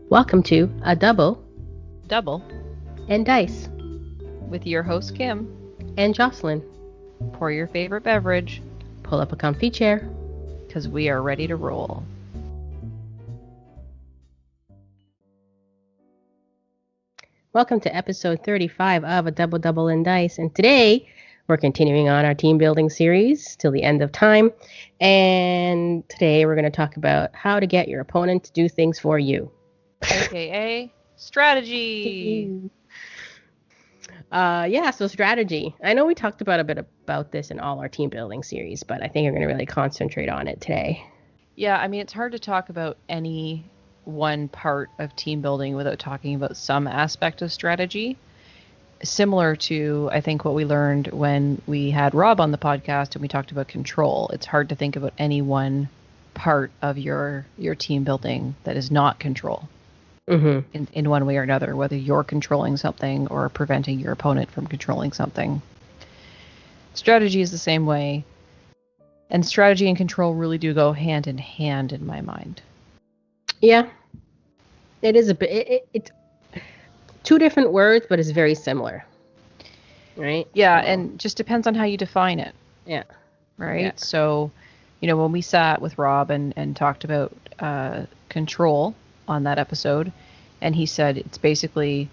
Welcome to A Double and Dice with your host Kim and Jocelyn. Pour your favorite beverage, Pull up a comfy chair, because we are ready to roll. Welcome to episode 35 of A Double and Dice, and today we're continuing on our team building series till the end of time, and today we're going to talk about how to get your opponent to do things for you. AKA strategy. So strategy. I know we talked about a bit about this in all our team building series, but I think we're going to really concentrate on it today. Yeah, I mean, it's hard to talk about any one part of team building without talking about some aspect of strategy. Similar to, I think, what we learned when we had Rob on the podcast and we talked about control. It's hard to think about any one part of your team building that is not control. Mm-hmm. In one way or another, whether you're controlling something or preventing your opponent from controlling something. Strategy is the same way. And strategy and control really do go hand in hand in my mind. Yeah. It is a bit... It's two different words, but it's very similar. Right? Yeah, and just depends on how you define it. Yeah. Right? Yeah. So, when we sat with Rob and talked about control on that episode, and he said it's basically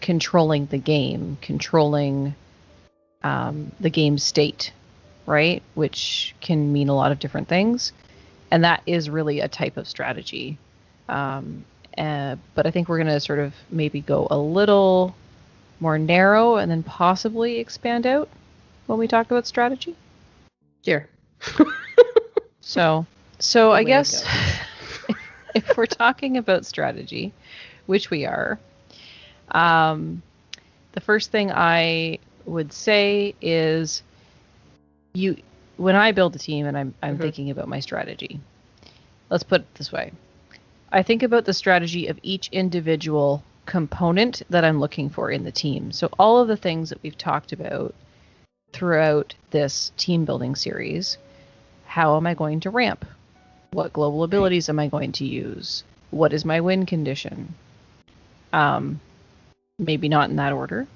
controlling the game, controlling the game state, right? Which can mean a lot of different things, and that is really a type of strategy. But I think we're going to sort of maybe go a little more narrow and then possibly expand out when we talk about strategy. Sure. So I guess if we're talking about strategy, which we are, the first thing I would say is when I build a team and I'm thinking about my strategy, let's put it this way. I think about the strategy of each individual component that I'm looking for in the team. So all of the things that we've talked about throughout this team building series, how am I going to ramp? What global abilities am I going to use? What is my win condition? Maybe not in that order.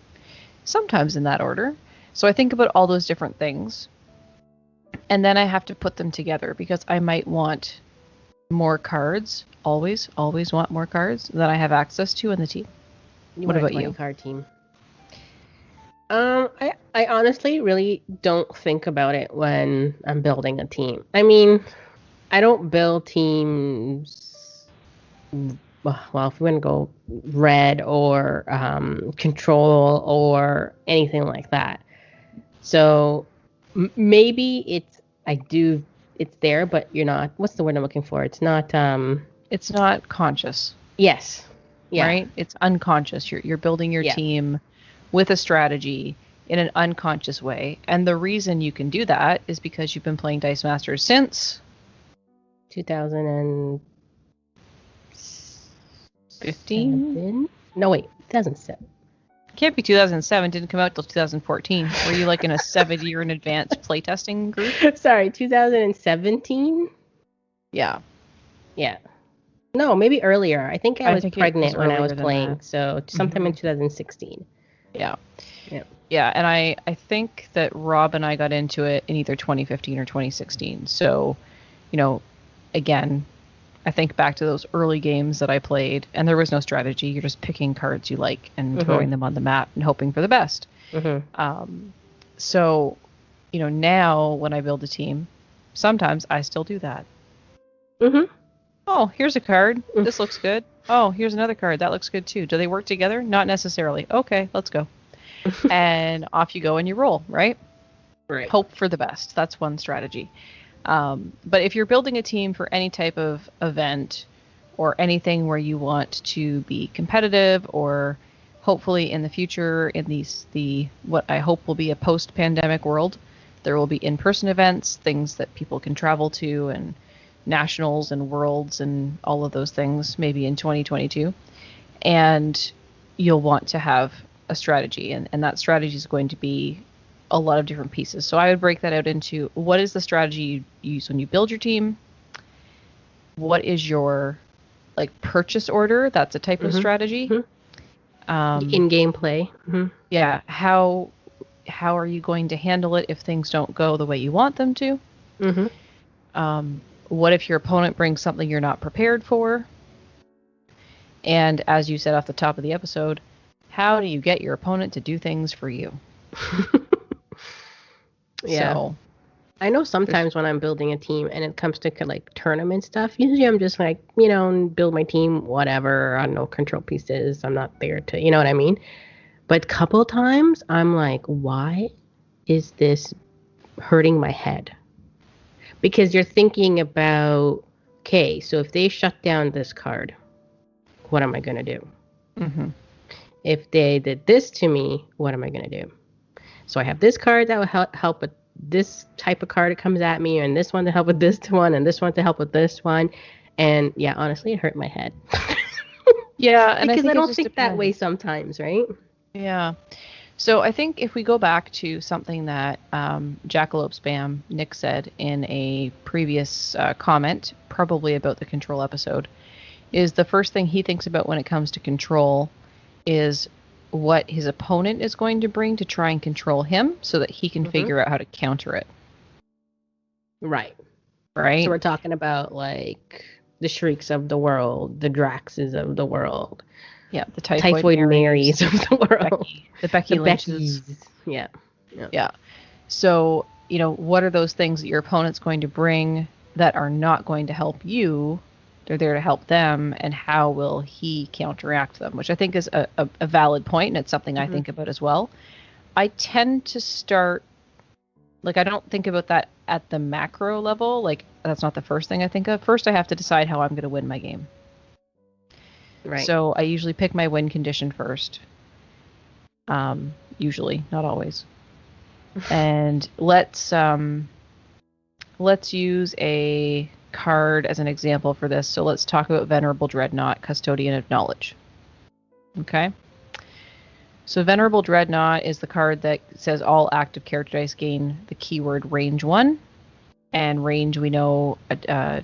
Sometimes in that order. So I think about all those different things. And then I have to put them together because I might want more cards. Always want more cards that I have access to in the team. What about you? Card team. I honestly really don't think about it when I'm building a team. I mean, I don't build teams. Well, if we want to go red or control or anything like that. So maybe it's there, but you're not. What's the word I'm looking for? It's not. It's not conscious. Yes. Yeah. Right? It's unconscious. You're building your team with a strategy in an unconscious way. And the reason you can do that is because you've been playing Dice Masters since 2015? No, wait, 2007. Can't be 2007. Didn't come out till 2014. Were you like in a 7-year in advance playtesting group? Sorry, 2017? Yeah. Yeah. No, maybe earlier. I think I was pregnant when I was playing, so sometime in 2016. Yeah. Yeah, and I think that Rob and I got into it in either 2015 or 2016. So, again, I think back to those early games that I played, and there was no strategy. You're just picking cards you like and throwing them on the mat and hoping for the best. So, now when I build a team, sometimes I still do that. Oh, here's a card. This looks good. Oh, here's another card. That looks good too. Do they work together? Not necessarily. Okay, let's go. And off you go and you roll, right? Right. Hope for the best. That's one strategy. But if you're building a team for any type of event or anything where you want to be competitive, or hopefully in the future in what I hope will be a post-pandemic world, there will be in-person events, things that people can travel to, and nationals and worlds and all of those things maybe in 2022. And you'll want to have a strategy, and that strategy is going to be a lot of different pieces. So I would break that out into what is the strategy you use when you build your team, what is your like purchase order. That's a type of strategy. In gameplay. Yeah. How are you going to handle it if things don't go the way you want them to? What if your opponent brings something you're not prepared for? And as you said off the top of the episode, how do you get your opponent to do things for you? Yeah. So, I know sometimes when I'm building a team and it comes to like tournament stuff, usually I'm just like, build my team, whatever. I don't know, control pieces. I'm not there to, you know what I mean? But a couple times I'm like, why is this hurting my head? Because you're thinking about, okay, so if they shut down this card, what am I going to do? If they did this to me, what am I going to do? So I have this card that will help with this type of card that comes at me, and this one to help with this one, and this one to help with this one. And yeah, honestly, it hurt my head. Yeah, and because I don't just think that way sometimes, right? Yeah. So I think if we go back to something that Jackalope Spam Nick said in a previous comment, probably about the control episode, is the first thing he thinks about when it comes to control is what his opponent is going to bring to try and control him so that he can figure out how to counter it. Right. Right? So we're talking about like the Shrieks of the world, the Draxes of the world. Yeah, the Typhoid Marys of the world. The Becky Lynches. Yeah. So, what are those things that your opponent's going to bring that are not going to help you? They're there to help them, and how will he counteract them? Which I think is a valid point, and it's something I think about as well. I tend to start, like, I don't think about that at the macro level. Like, that's not the first thing I think of. First, I have to decide how I'm going to win my game. Right. So I usually pick my win condition first. Usually, not always. And let's use a card as an example for this. So let's talk about Venerable Dreadnought, Custodian of Knowledge. Okay. So Venerable Dreadnought is the card that says all active character dice gain the keyword range 1. And range, we know,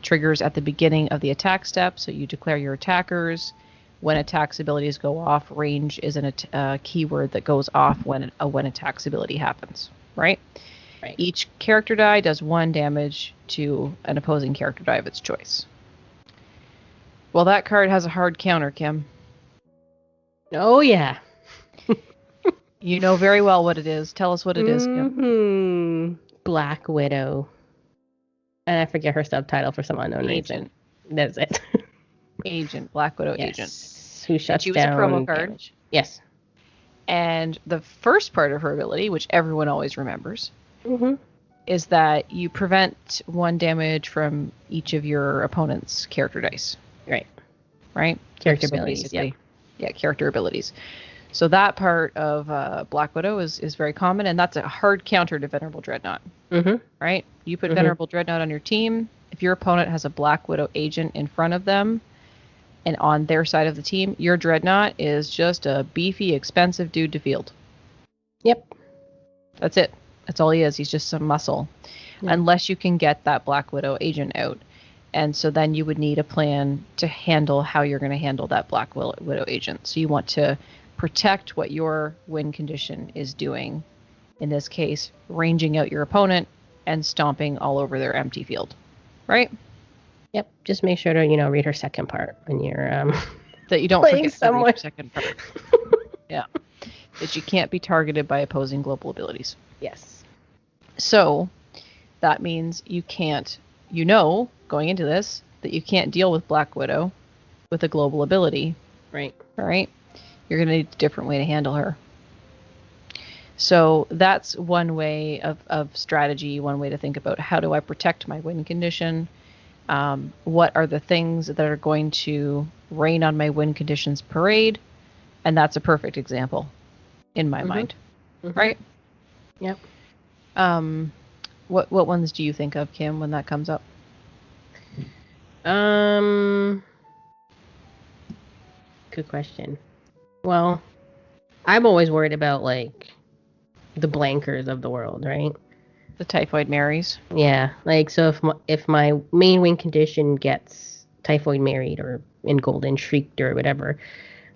triggers at the beginning of the attack step. So you declare your attackers. When attacks abilities go off, range is a keyword that goes off when attacks ability happens. Right? Right. Each character die does 1 damage to an opposing character die of its choice. Well, that card has a hard counter, Kim. Oh, yeah. You know very well what it is. Tell us what it is, Kim. Black Widow. And I forget her subtitle for some unknown reason. That's it. Agent. Black Widow yes. Agent. Who shuts she was down a promo card. Damage. Yes. And the first part of her ability, which everyone always remembers, is that you prevent 1 damage from each of your opponent's character dice. Right? Character abilities, Yeah, character abilities. So that part of Black Widow is very common, and that's a hard counter to Venerable Dreadnought. Right? You put Venerable Dreadnought on your team. If your opponent has a Black Widow agent in front of them, and on their side of the team, your Dreadnought is just a beefy, expensive dude to field. Yep. That's it. That's all he is. He's just some muscle. Yep. Unless you can get that Black Widow agent out. And so then you would need a plan to handle how you're going to handle that Black Widow agent. So you want to protect what your win condition is doing. In this case, ranging out your opponent and stomping all over their empty field. Right? Yep. Just make sure to, read her second part when you're that you don't playing forget to read her second part. Yeah. That you can't be targeted by opposing global abilities. Yes. So that means you can't, going into this, that you can't deal with Black Widow with a global ability. Right. Right? You're going to need a different way to handle her. So that's one way of strategy, one way to think about how do I protect my win condition? What are the things that are going to rain on my win conditions parade? And that's a perfect example in my mind. Right? Yep. What ones do you think of, Kim, when that comes up? Good question. Well, I'm always worried about like the blankers of the world, right? The Typhoid Marys. Yeah, like so if my main win condition gets Typhoid Married or in Golden Shrieked or whatever,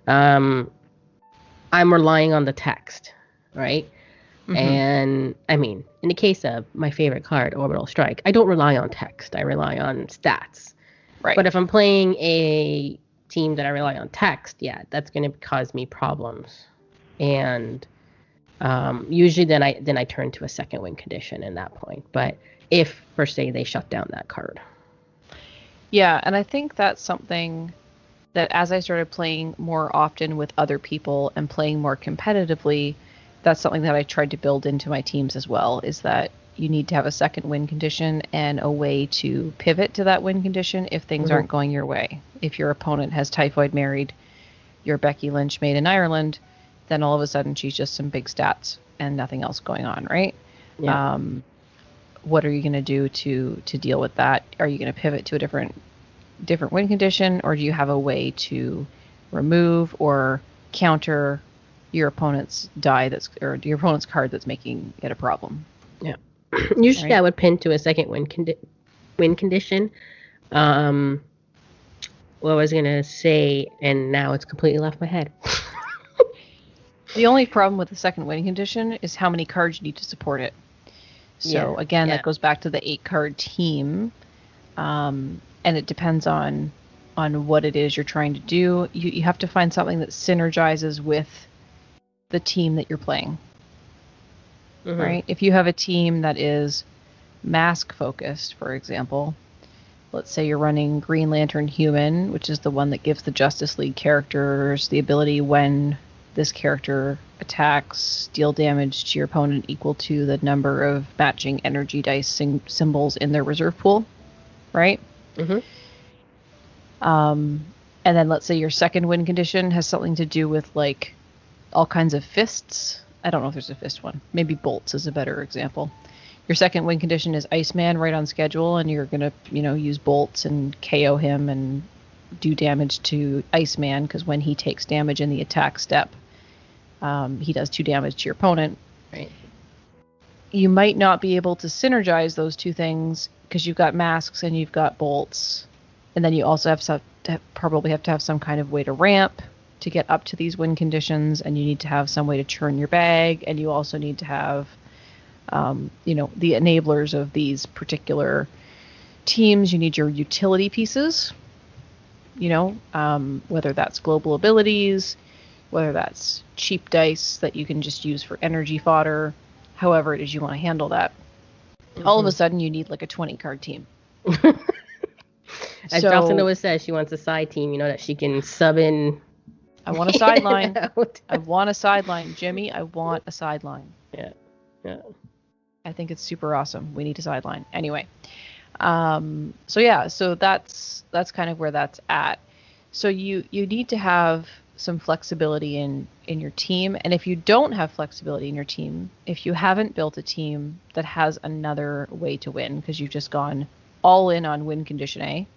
I'm relying on the text, right? And I mean, in the case of my favorite card, Orbital Strike, I don't rely on text. I rely on stats. Right. But if I'm playing a team that I rely on text, yeah, that's going to cause me problems. And usually then I turn to a second win condition in that point. But if, per se, they shut down that card. Yeah, and I think that's something that as I started playing more often with other people and playing more competitively, that's something that I tried to build into my teams as well, is that you need to have a second win condition and a way to pivot to that win condition if things aren't going your way. If your opponent has Typhoid Married, you're Becky Lynch made in Ireland, then all of a sudden she's just some big stats and nothing else going on, right? Yeah. What are you going to do to deal with that? Are you going to pivot to a different win condition, or do you have a way to remove or counter your opponent's or your opponent's card that's making it a problem? Yeah. Usually I would pin to a second win condition. What was I gonna say, and now it's completely left my head. The only problem with the second win condition is how many cards you need to support it. So again, that goes back to the 8-card team, and it depends on what it is you're trying to do. You have to find something that synergizes with the team that you're playing. Right? If you have a team that is mask focused, for example, let's say you're running Green Lantern Human, which is the one that gives the Justice League characters the ability, when this character attacks, deal damage to your opponent equal to the number of matching energy dice symbols in their reserve pool, right? And then let's say your second win condition has something to do with like all kinds of fists. I don't know if there's a fist one. Maybe bolts is a better example. Your second win condition is Iceman right on schedule, and you're going to, use bolts and KO him and do damage to Iceman, because when he takes damage in the attack step, he does 2 damage to your opponent. Right. You might not be able to synergize those two things because you've got masks and you've got bolts, and then you also probably have to have some kind of way to ramp to get up to these win conditions, and you need to have some way to churn your bag, and you also need to have the enablers of these particular teams. You need your utility pieces, whether that's global abilities, whether that's cheap dice that you can just use for energy fodder, however it is you want to handle that. All of a sudden you need like a 20-card team. As Jocelyn always says, she wants a side team, that she can sub in. I want a sideline. I want a sideline, Jimmy. I want a sideline. Yeah. I think it's super awesome. We need a sideline. Anyway. So that's kind of where that's at. So you need to have some flexibility in your team. And if you don't have flexibility in your team, if you haven't built a team that has another way to win, because you've just gone all in on win condition A,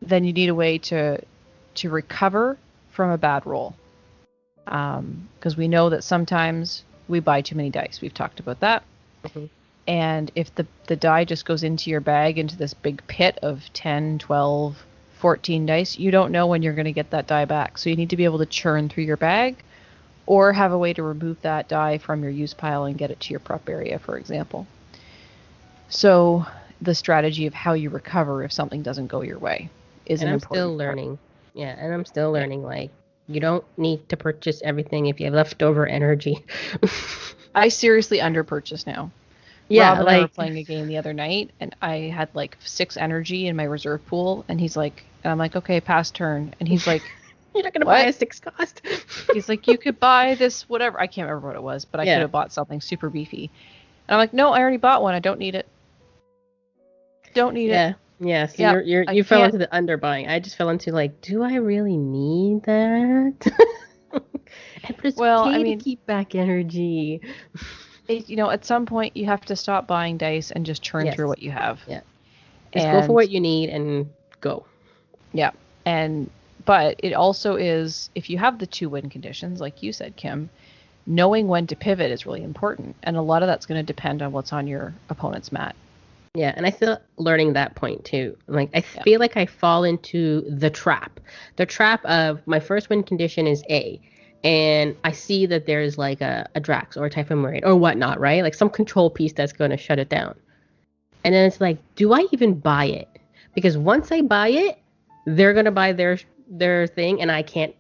then you need a way to recover from a bad roll. Because we know that sometimes we buy too many dice. We've talked about that. And if the die just goes into your bag, into this big pit of 10, 12, 14 dice, you don't know when you're going to get that die back. So you need to be able to churn through your bag, or have a way to remove that die from your use pile and get it to your prep area, for example. So the strategy of how you recover if something doesn't go your way is an important part. I'm still learning. Yeah, and I'm still learning, like, you don't need to purchase everything if you have leftover energy. I seriously under-purchase now. Yeah, Rob and I were playing a game the other night, and I had like 6 energy in my reserve pool, and I'm like, okay, pass turn. And he's like, you're not going to buy a 6 cost. He's like, you could buy this, whatever. I can't remember what it was, but I could have bought something super beefy. And I'm like, no, I already bought one. I don't need it. Don't need it. Yeah, so you fell into the underbuying. I just fell into like, do I really need that? To keep back energy. At some point you have to stop buying dice and just churn through what you have. Yeah. Just go for what you need and go. Yeah. But it also is, if you have the 2 win conditions, like you said, Kim, knowing when to pivot is really important. And a lot of that's going to depend on what's on your opponent's mat. Yeah, and I still learning that point too. Like I Yeah. feel like I fall into the trap. The trap of my first win condition is A. And I see that there's like a Drax or a Typhon Marine or whatnot, right? Like some control piece that's gonna shut it down. And then it's like, do I even buy it? Because once I buy it, they're gonna buy their thing and I can't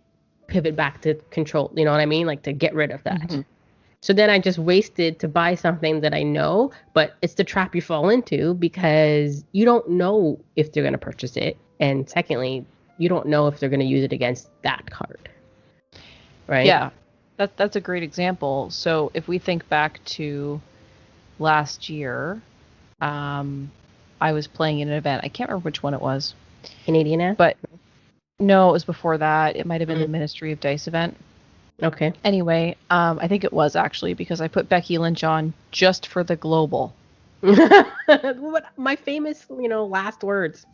pivot back to control. You know what I mean? Like to get rid of that. Hmm. So then I just wasted to buy something that I know, but it's the trap you fall into because you don't know if they're going to purchase it. And secondly, you don't know if they're going to use it against that card. Right? Yeah, that's a great example. So if we think back to last year, I was playing in an event. I can't remember which one it was, Canadian app? but no, it was before that. It might have been the Mm. Ministry of Dice event. Okay. Anyway, I think it was actually because I put Becky Lynch on just for the global. What my famous, last words.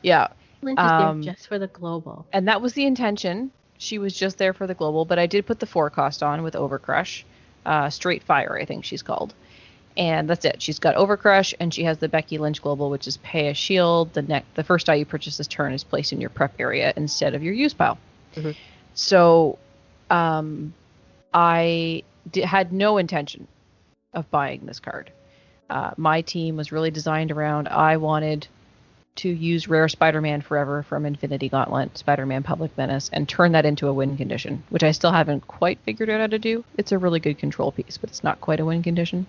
Yeah. Lynch is there just for the global. And that was the intention. She was just there for the global, but I did put the 4 cost on with Overcrush. Straight Fire, I think she's called. And that's it. She's got Overcrush, and she has the Becky Lynch Global, which is pay a shield. The first die you purchase this turn is placed in your prep area instead of your use pile. Mm-hmm. So I had no intention of buying this card. My team was really designed around, I wanted to use Rare Spider-Man Forever from Infinity Gauntlet, Spider-Man Public Menace, and turn that into a win condition, which I still haven't quite figured out how to do. It's a really good control piece, but it's not quite a win condition.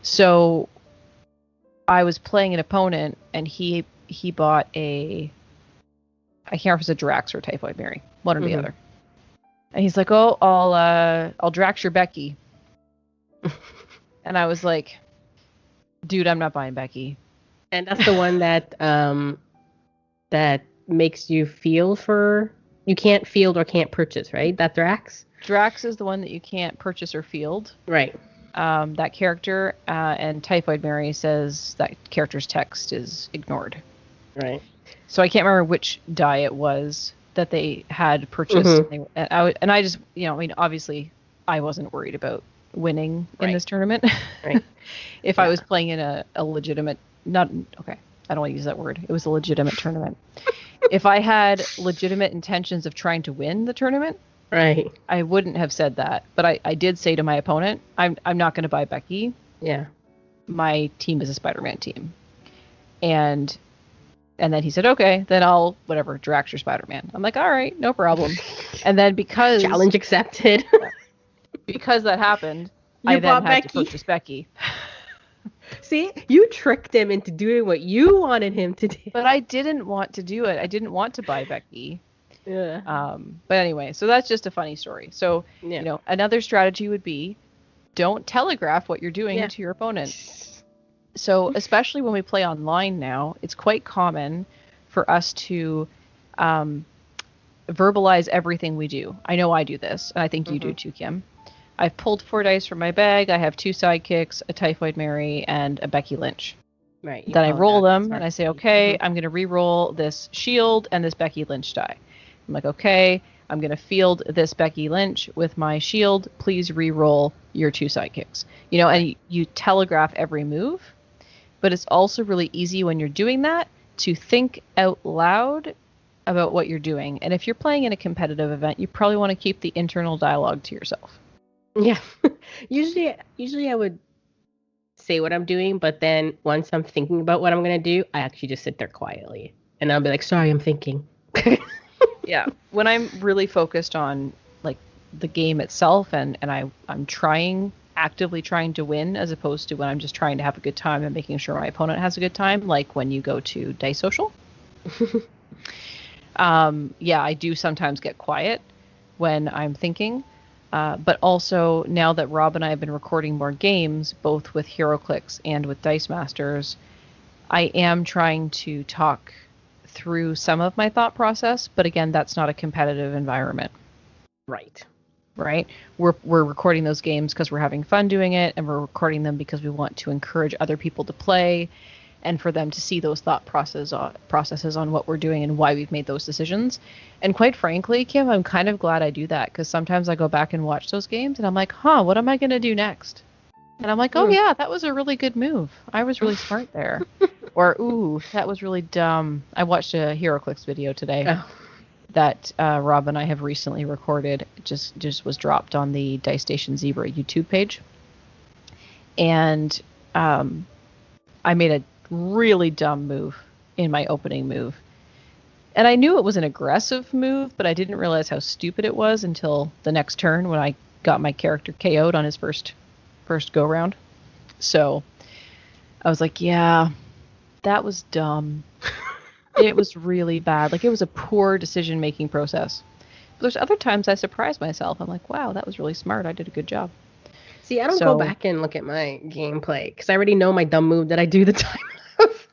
So I was playing an opponent, and he bought I can't remember if it's a Drax or a Typhoid Mary, one or the other. And he's like, "Oh, I'll Drax your Becky." And I was like, "Dude, I'm not buying Becky." And that's the one that that makes you you can't field or can't purchase, right? That Drax? Drax is the one that you can't purchase or field. Right. That character, and Typhoid Mary says that character's text is ignored. Right. So I can't remember which die it was that they had purchased. Mm-hmm. And I just, obviously I wasn't worried about winning in this tournament. Right. If I was playing in a legitimate, I don't want to use that word. It was a legitimate tournament. If I had legitimate intentions of trying to win the tournament, right, I wouldn't have said that. But I did say to my opponent, I'm not going to buy Becky. Yeah. My team is a Spider-Man team. And then he said, okay, then I'll, Drax your Spider-Man. I'm like, all right, no problem. And then because... Challenge accepted. Because that happened, I then had to purchase Becky. See, you tricked him into doing what you wanted him to do. But I didn't want to do it. I didn't want to buy Becky. Yeah. But anyway, so that's just a funny story. So, another strategy would be don't telegraph what you're doing to your opponent. So, especially when we play online now, it's quite common for us to verbalize everything we do. I know I do this, and I think you do too, Kim. I've pulled 4 dice from my bag. I have 2 sidekicks, a Typhoid Mary, and a Becky Lynch. Right. Then I roll them, and I say, okay, I'm going to re-roll this shield and this Becky Lynch die. I'm like, okay, I'm going to field this Becky Lynch with my shield. Please re-roll your 2 sidekicks. And you telegraph every move, but it's also really easy when you're doing that to think out loud about what you're doing. And if you're playing in a competitive event, you probably want to keep the internal dialogue to yourself. Yeah. Usually I would say what I'm doing, but then once I'm thinking about what I'm going to do, I actually just sit there quietly. And I'll be like, sorry, I'm thinking. Yeah. When I'm really focused on the game itself and I'm actively trying to win, as opposed to when I'm just trying to have a good time and making sure my opponent has a good time, like when you go to Dice Social. I do sometimes get quiet when I'm thinking. But also, now that Rob and I have been recording more games, both with HeroClix and with Dice Masters, I am trying to talk through some of my thought process. But again, that's not a competitive environment. Right. We're recording those games because we're having fun doing it, and we're recording them because we want to encourage other people to play and for them to see those thought processes on what we're doing and why we've made those decisions. And quite frankly, Kim, I'm kind of glad I do that, because sometimes I go back and watch those games and I'm like, what am I going to do next? And I'm like, oh yeah, that was a really good move. I was really smart there. Or, ooh, that was really dumb. I watched a HeroClix video today that Rob and I have recently recorded. It just was dropped on the Dice Station Zebra YouTube page. And I made a really dumb move in my opening move. And I knew it was an aggressive move, but I didn't realize how stupid it was until the next turn when I got my character KO'd on his first go round. So I was like, yeah, that was dumb. It was really bad. Like, it was a poor decision making process. But there's other times I surprise myself. I'm like, wow, that was really smart. I did a good job. See, I don't go back and look at my gameplay because I already know my dumb move that I do the time of.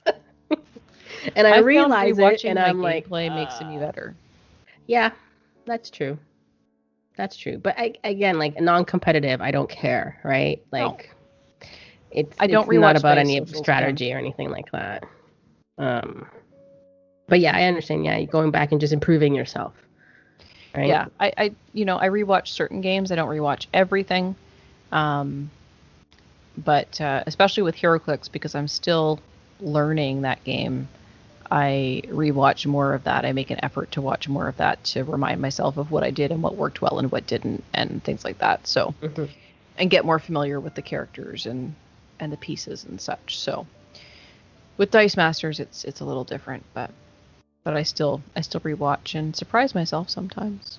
And I realize it, and I'm like, gameplay makes me better. Yeah, that's true. That's true. But again, like non-competitive, I don't care, right? Like, no. It's not about any strategy or anything like that. But yeah, I understand. Yeah, going back and just improving yourself. Right? Yeah, I rewatch certain games. I don't rewatch everything. But especially with HeroClix, because I'm still learning that game, I rewatch more of that. I make an effort to watch more of that to remind myself of what I did and what worked well and what didn't and things like that. So, and get more familiar with the characters and the pieces and such. So, with Dice Masters, it's a little different, but I still rewatch and surprise myself sometimes.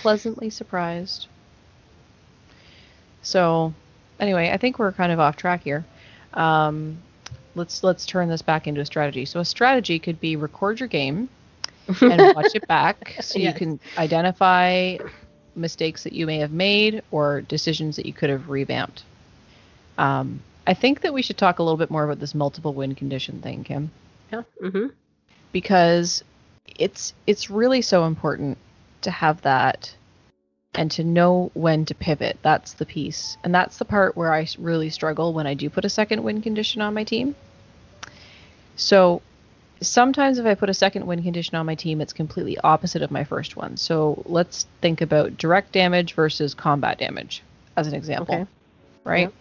Pleasantly surprised. So, anyway, I think we're kind of off track here. Let's turn this back into a strategy. So a strategy could be record your game and watch it back so you can identify mistakes that you may have made or decisions that you could have revamped. I think that we should talk a little bit more about this multiple win condition thing, Kim. Yeah. Because it's really so important to have that and to know when to pivot. That's the piece. And that's the part where I really struggle when I do put a second win condition on my team. So sometimes if I put a second win condition on my team, it's completely opposite of my first one. So let's think about direct damage versus combat damage as an example. Okay. Right? Yeah.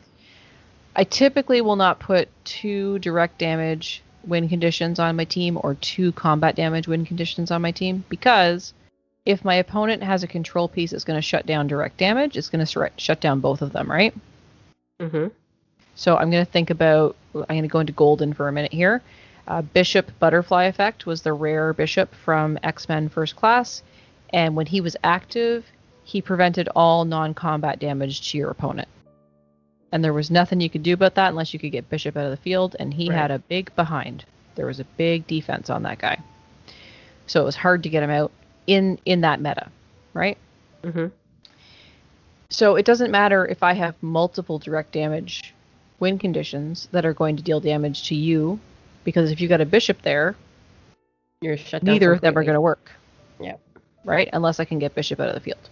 I typically will not put 2 direct damage win conditions on my team or 2 combat damage win conditions on my team, because if my opponent has a control piece that's going to shut down direct damage, it's going to shut down both of them, right? So I'm going to go into Golden for a minute here. Bishop Butterfly Effect was the rare bishop from X-Men First Class, and when he was active, he prevented all non-combat damage to your opponent. And there was nothing you could do about that unless you could get Bishop out of the field, and he had a big behind. There was a big defense on that guy. So it was hard to get him out in that meta, right? So it doesn't matter if I have multiple direct damage win conditions that are going to deal damage to you, because if you got a bishop there, you're shut down. Neither of them are going to work. Yeah. Right? Unless I can get bishop out of the field.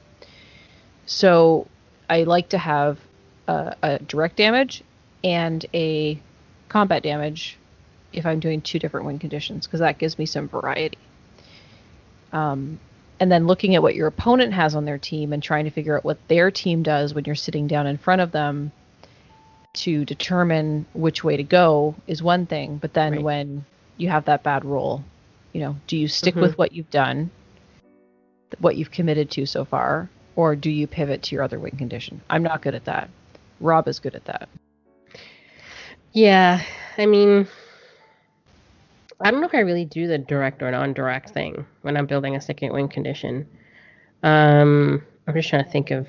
So I like to have a direct damage and a combat damage if I'm doing 2 different win conditions, because that gives me some variety. And then looking at what your opponent has on their team and trying to figure out what their team does when you're sitting down in front of them to determine which way to go is one thing. But then when you have that bad roll, do you stick with what you've done, what you've committed to so far, or do you pivot to your other win condition? I'm not good at that. Rob is good at that. Yeah, I mean, I don't know if I really do the direct or non-direct thing when I'm building a second win condition. I'm just trying to think of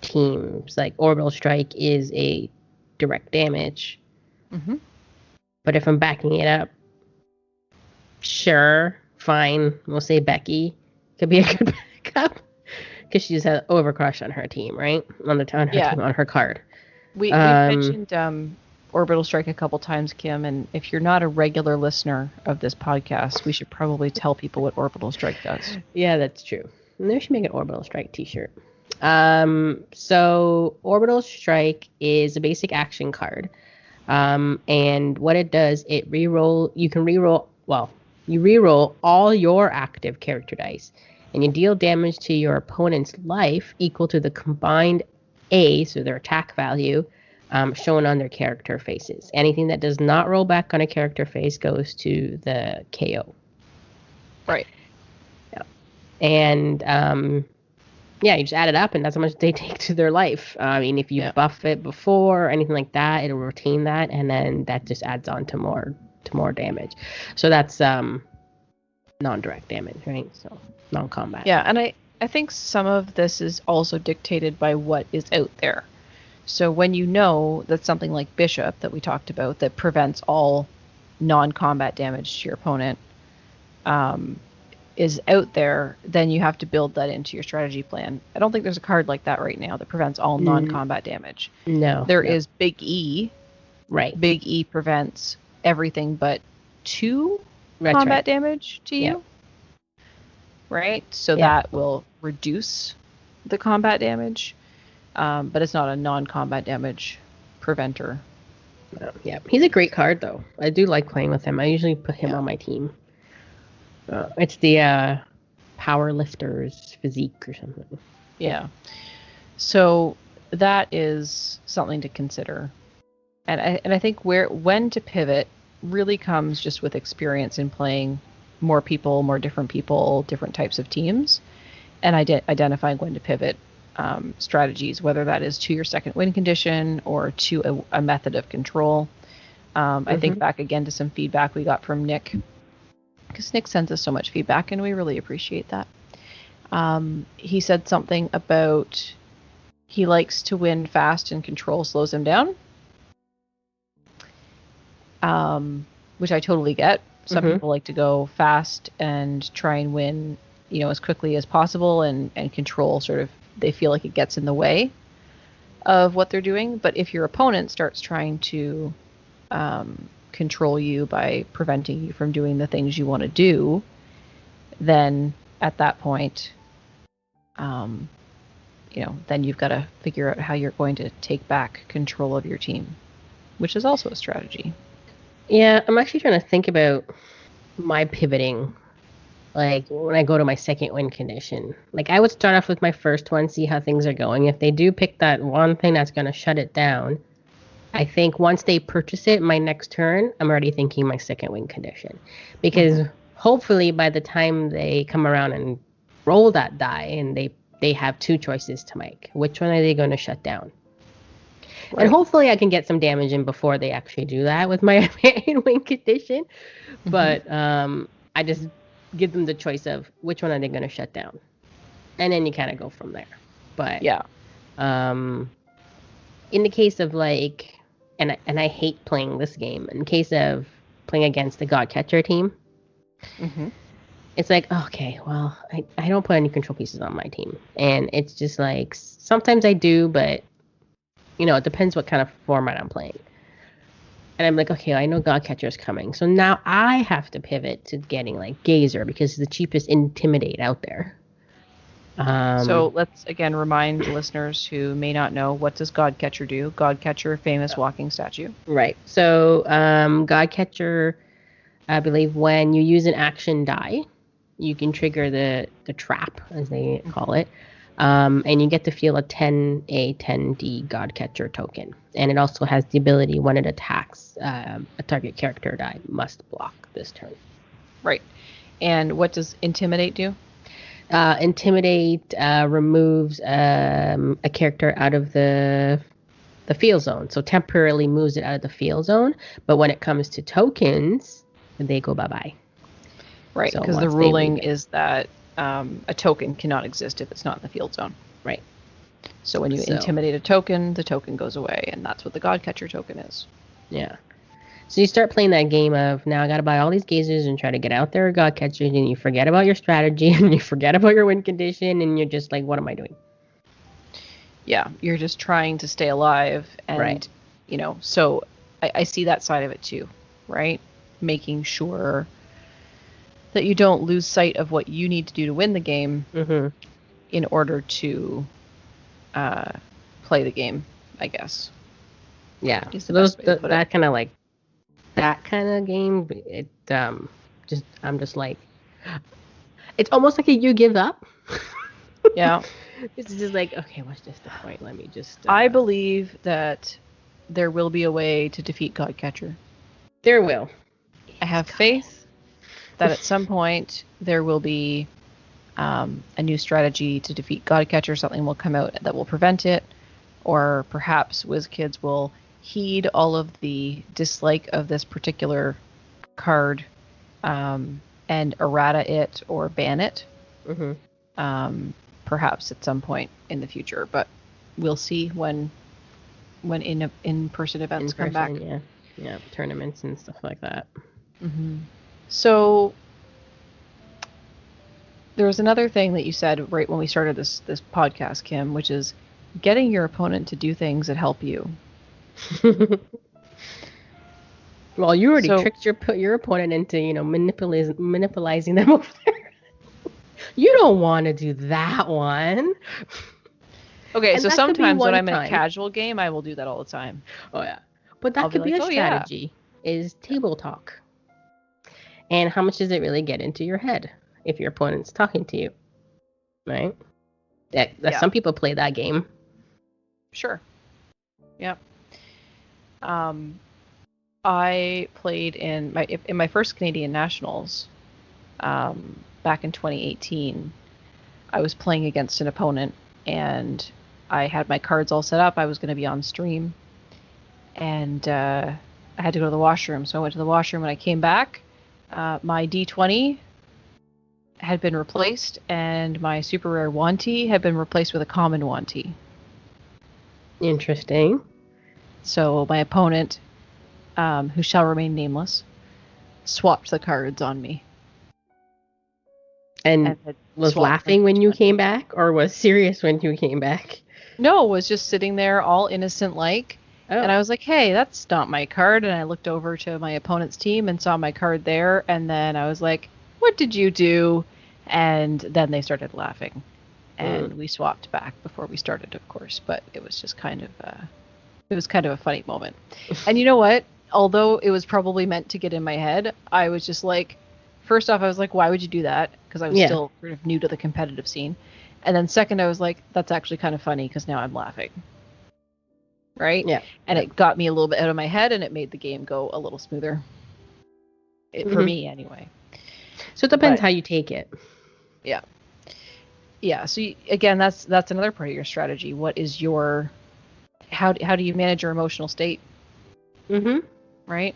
teams. Like Orbital Strike is a direct damage. But if I'm backing it up, sure, fine. We'll say Becky could be a good backup because she just has Overcrush on her team, right? On her card. We mentioned Orbital Strike a couple times, Kim, and if you're not a regular listener of this podcast, we should probably tell people what Orbital Strike does. Yeah, that's true. And they should make an Orbital Strike t-shirt. So Orbital Strike is a basic action card. And what it does, you reroll all your active character dice, and you deal damage to your opponent's life equal to the combined A, so their attack value, shown on their character faces. Anything that does not roll back on a character face goes to the KO. Right. Yeah. And yeah, you just add it up, and that's how much they take to their life. I mean, if you buff it before or anything like that, it'll retain that, and then that just adds on to more damage. So that's non-direct damage, right? So non-combat. Yeah, and I think some of this is also dictated by what is out there. So when you know that something like Bishop that we talked about that prevents all non-combat damage to your opponent is out there, then you have to build that into your strategy plan. I don't think there's a card like that right now that prevents all non-combat damage. No. There is Big E. Right. Big E prevents everything but 2 combat damage to you. Right? So that will reduce the combat damage. But it's not a non-combat damage preventer. Yeah, he's a great card, though. I do like playing with him. I usually put him on my team. It's the power lifter's physique or something. Yeah. So that is something to consider. And I think when to pivot really comes just with experience in playing more people, more different people, different types of teams, and identifying when to pivot strategies, whether that is to your second win condition or to a method of control. I think back again to some feedback we got from Nick, because Nick sends us so much feedback and we really appreciate that. He said something about he likes to win fast and control slows him down, which I totally get. Some people like to go fast and try and win, as quickly as possible, and control sort of, they feel like it gets in the way of what they're doing. But if your opponent starts trying to control you by preventing you from doing the things you want to do, then at that point, then you've got to figure out how you're going to take back control of your team, which is also a strategy. Yeah, I'm actually trying to think about my pivoting. Like, when I go to my second win condition, like, I would start off with my first one, see how things are going. If they do pick that one thing that's going to shut it down, I think once they purchase it, my next turn, I'm already thinking my second win condition. Because hopefully by the time they come around and roll that die, and they have 2 choices to make, which one are they going to shut down? Right. And hopefully I can get some damage in before they actually do that with my second win condition. But I just give them the choice of which one are they going to shut down, and then you kind of go from there. But in the case of like, and I hate playing this game, in case of playing against the God Catcher team, it's like, okay, well, I don't put any control pieces on my team, and it's just like, sometimes I do, but it depends what kind of format I'm playing. And I'm like, okay, I know God Catcher is coming. So now I have to pivot to getting like Gazer, because it's the cheapest Intimidate out there. So let's again remind listeners who may not know, what does God Catcher do? God Catcher, famous walking statue. Right. So God Catcher, I believe when you use an action die, you can trigger the trap, as they call it. And you get to feel a 10A, 10D God Catcher token. And it also has the ability, when it attacks a target character die, must block this turn. Right. And what does Intimidate do? Intimidate removes a character out of the field zone. So temporarily moves it out of the field zone. But when it comes to tokens, they go bye-bye. Right, because the ruling is that a token cannot exist if it's not in the field zone. Right. So when you intimidate a token, the token goes away, and that's what the God Catcher token is. Yeah. So you start playing that game of, now I got to buy all these Gazers and try to get out there with God Catcher, and you forget about your strategy, and you forget about your win condition, and you're just like, what am I doing? Yeah, you're just trying to stay alive, and, so I see that side of it too, right? Making sure that you don't lose sight of what you need to do to win the game in order to play the game, I guess. Yeah. So that kind of like, that kind of game, it I'm just like, it's almost like you give up. Yeah. It's just like, okay, what's just the point? Let me just. I believe that there will be a way to defeat Godcatcher. There will. I have faith that at some point there will be a new strategy to defeat Godcatcher. Something will come out that will prevent it, or perhaps WizKids will heed all of the dislike of this particular card and errata it or ban it. Mm-hmm. Perhaps at some point in the future, but we'll see when in-person events come back. Yeah, tournaments and stuff like that. Mm-hmm. So there was another thing that you said right when we started this podcast, Kim, which is getting your opponent to do things that help you. Well, you already tricked your opponent into, manipulating them over there. You don't want to do that one. Okay, so sometimes when I'm in a casual game, I will do that all the time. Oh, yeah. But that could be a strategy, is table talk. And how much does it really get into your head if your opponent's talking to you? Right? Some people play that game. Sure. Yep. I played in my first Canadian Nationals back in 2018. I was playing against an opponent, and I had my cards all set up. I was going to be on stream, and I had to go to the washroom. So I went to the washroom. When I came back, my D20 had been replaced, and my super rare Wanty had been replaced with a common Wanty. Interesting. So my opponent, who shall remain nameless, swapped the cards on me. And was laughing when you came back, or was serious when you came back? No, was just sitting there all innocent like. Oh. And I was like, hey, that's not my card. And I looked over to my opponent's team and saw my card there. And then I was like, what did you do? And then they started laughing. And we swapped back before we started, of course. But it was just kind of a funny moment. And you know what? Although it was probably meant to get in my head, I was just like, first off, I was like, why would you do that? Because I was still sort of new to the competitive scene. And then second, I was like, that's actually kind of funny because now I'm laughing. Right? Yeah. And it got me a little bit out of my head, and it made the game go a little smoother. For me, anyway. So it depends how you take it. Yeah. Yeah. So again, that's another part of your strategy. What is your... How do you manage your emotional state? Mm-hmm. Right?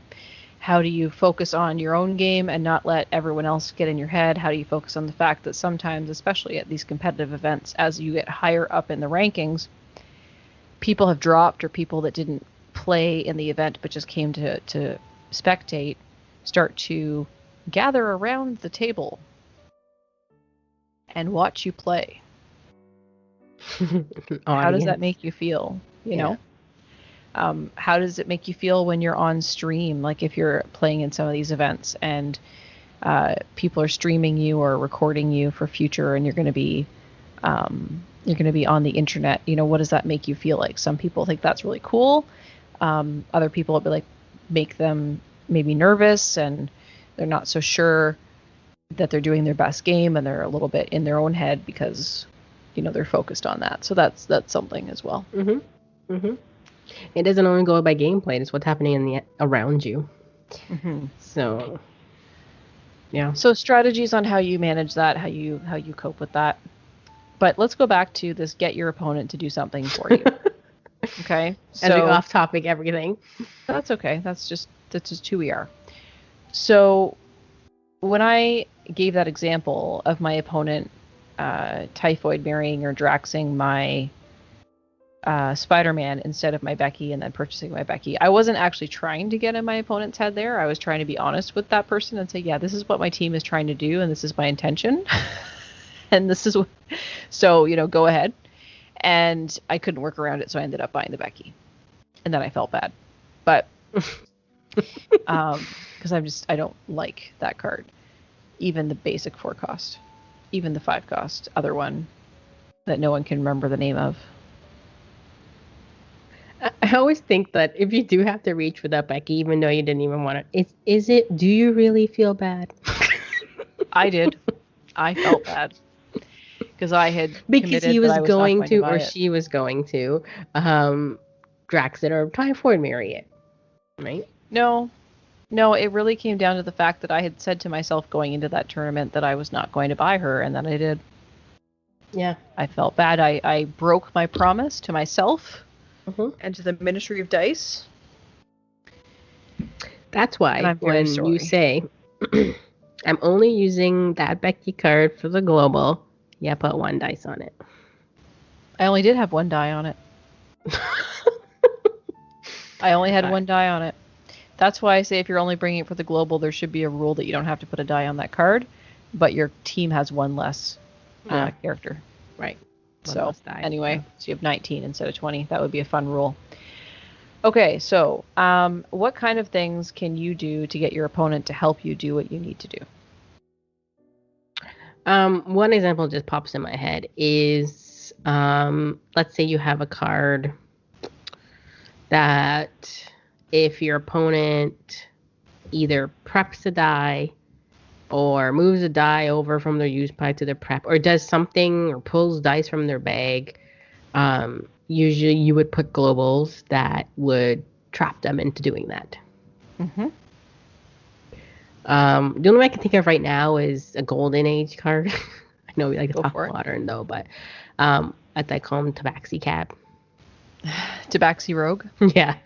How do you focus on your own game and not let everyone else get in your head? How do you focus on the fact that sometimes, especially at these competitive events, as you get higher up in the rankings, people have dropped, or people that didn't play in the event but just came to spectate start to gather around the table and watch you play. How does that make you feel? You know? How does it make you feel when you're on stream? Like if you're playing in some of these events and people are streaming you or recording you for future, and you're going to be on the internet. You know, what does that make you feel like? Some people think that's really cool. Other people will be like, make them maybe nervous, and they're not so sure that they're doing their best game, and they're a little bit in their own head because, they're focused on that. So that's something as well. Mm-hmm. Mm-hmm. It doesn't only go by gameplay; it's what's happening around you. Mm-hmm. So, yeah. So strategies on how you manage that, how you cope with that. But let's go back to this: get your opponent to do something for you. Okay. So, and off topic everything. That's okay. That's just who we are. So when I gave that example of my opponent typhoid marrying or Draxing my Spider-Man instead of my Becky, and then purchasing my Becky, I wasn't actually trying to get in my opponent's head there. I was trying to be honest with that person and say, yeah, this is what my team is trying to do, and this is my intention. And this is what... So, go ahead. And I couldn't work around it, so I ended up buying the Becky. And then I felt bad. But because I don't like that card. Even the basic 4 cost. Even the 5 cost other one that no one can remember the name of. I always think that if you do have to reach for that Becky, even though you didn't even want it, do you really feel bad? I did. I felt bad. because I had Because committed he that was I was not going going to, buy or it. she was going to, Draxit or Typhoid marry it, right? No, it really came down to the fact that I had said to myself going into that tournament that I was not going to buy her, and then I did. Yeah. I felt bad. I broke my promise to myself Mm-hmm. and to the Ministry of Dice. That's And why I'm very when sorry. you say, I'm only using that Becky card for the global, yeah, put 1 dice on it. I only did have 1 die on it. I only had 1 die on it. That's why I say if you're only bringing it for the global, there should be a rule that you don't have to put a die on that card, but your team has 1 less character. Right. So anyway, so you have 19 instead of 20. That would be a fun rule. Okay, so what kind of things can you do to get your opponent to help you do what you need to do? One example just pops in my head is, let's say you have a card that if your opponent either preps a die or moves a die over from their use pile to their prep, or does something or pulls dice from their bag, usually you would put globals that would trap them into doing that. Mm-hmm. The only one I can think of right now is a Golden Age card. I know we like to talk modern though, but I call them Tabaxi Cab. Tabaxi Rogue? Yeah.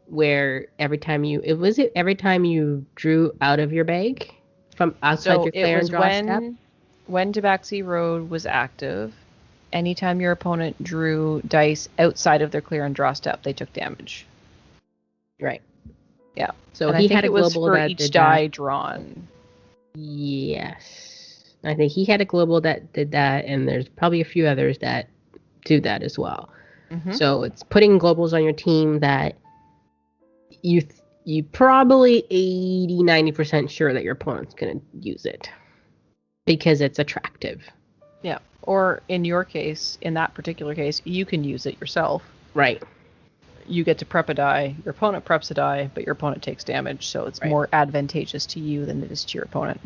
Where every time you drew out of your bag from outside your clear and draw step? When Tabaxi Rogue was active, anytime your opponent drew dice outside of their clear and draw step, they took damage. Right. Yeah. So he had a global for that each did die that. drawn. Yes. I think he had a global that did that, and there's probably a few others that do that as well. Mm-hmm. So it's putting globals on your team that you probably 80-90% sure that your opponent's going to use it because it's attractive. Yeah. Or in your case, in that particular case, you can use it yourself. Right. You get to prep a die, your opponent preps a die, but your opponent takes damage, so it's more advantageous to you than it is to your opponent.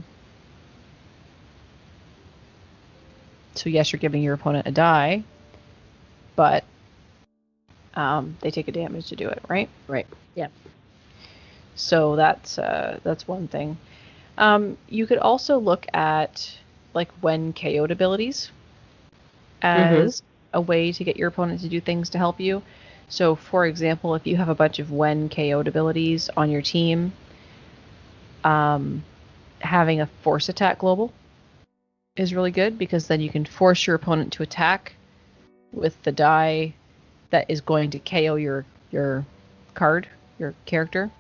So yes, you're giving your opponent a die, but they take a damage to do it, right? Right. Yeah. So that's one thing. You could also look at like when KO'd abilities as a way to get your opponent to do things to help you. So, for example, if you have a bunch of when KO'd abilities on your team, having a force attack global is really good because then you can force your opponent to attack with the die that is going to KO your card, your character,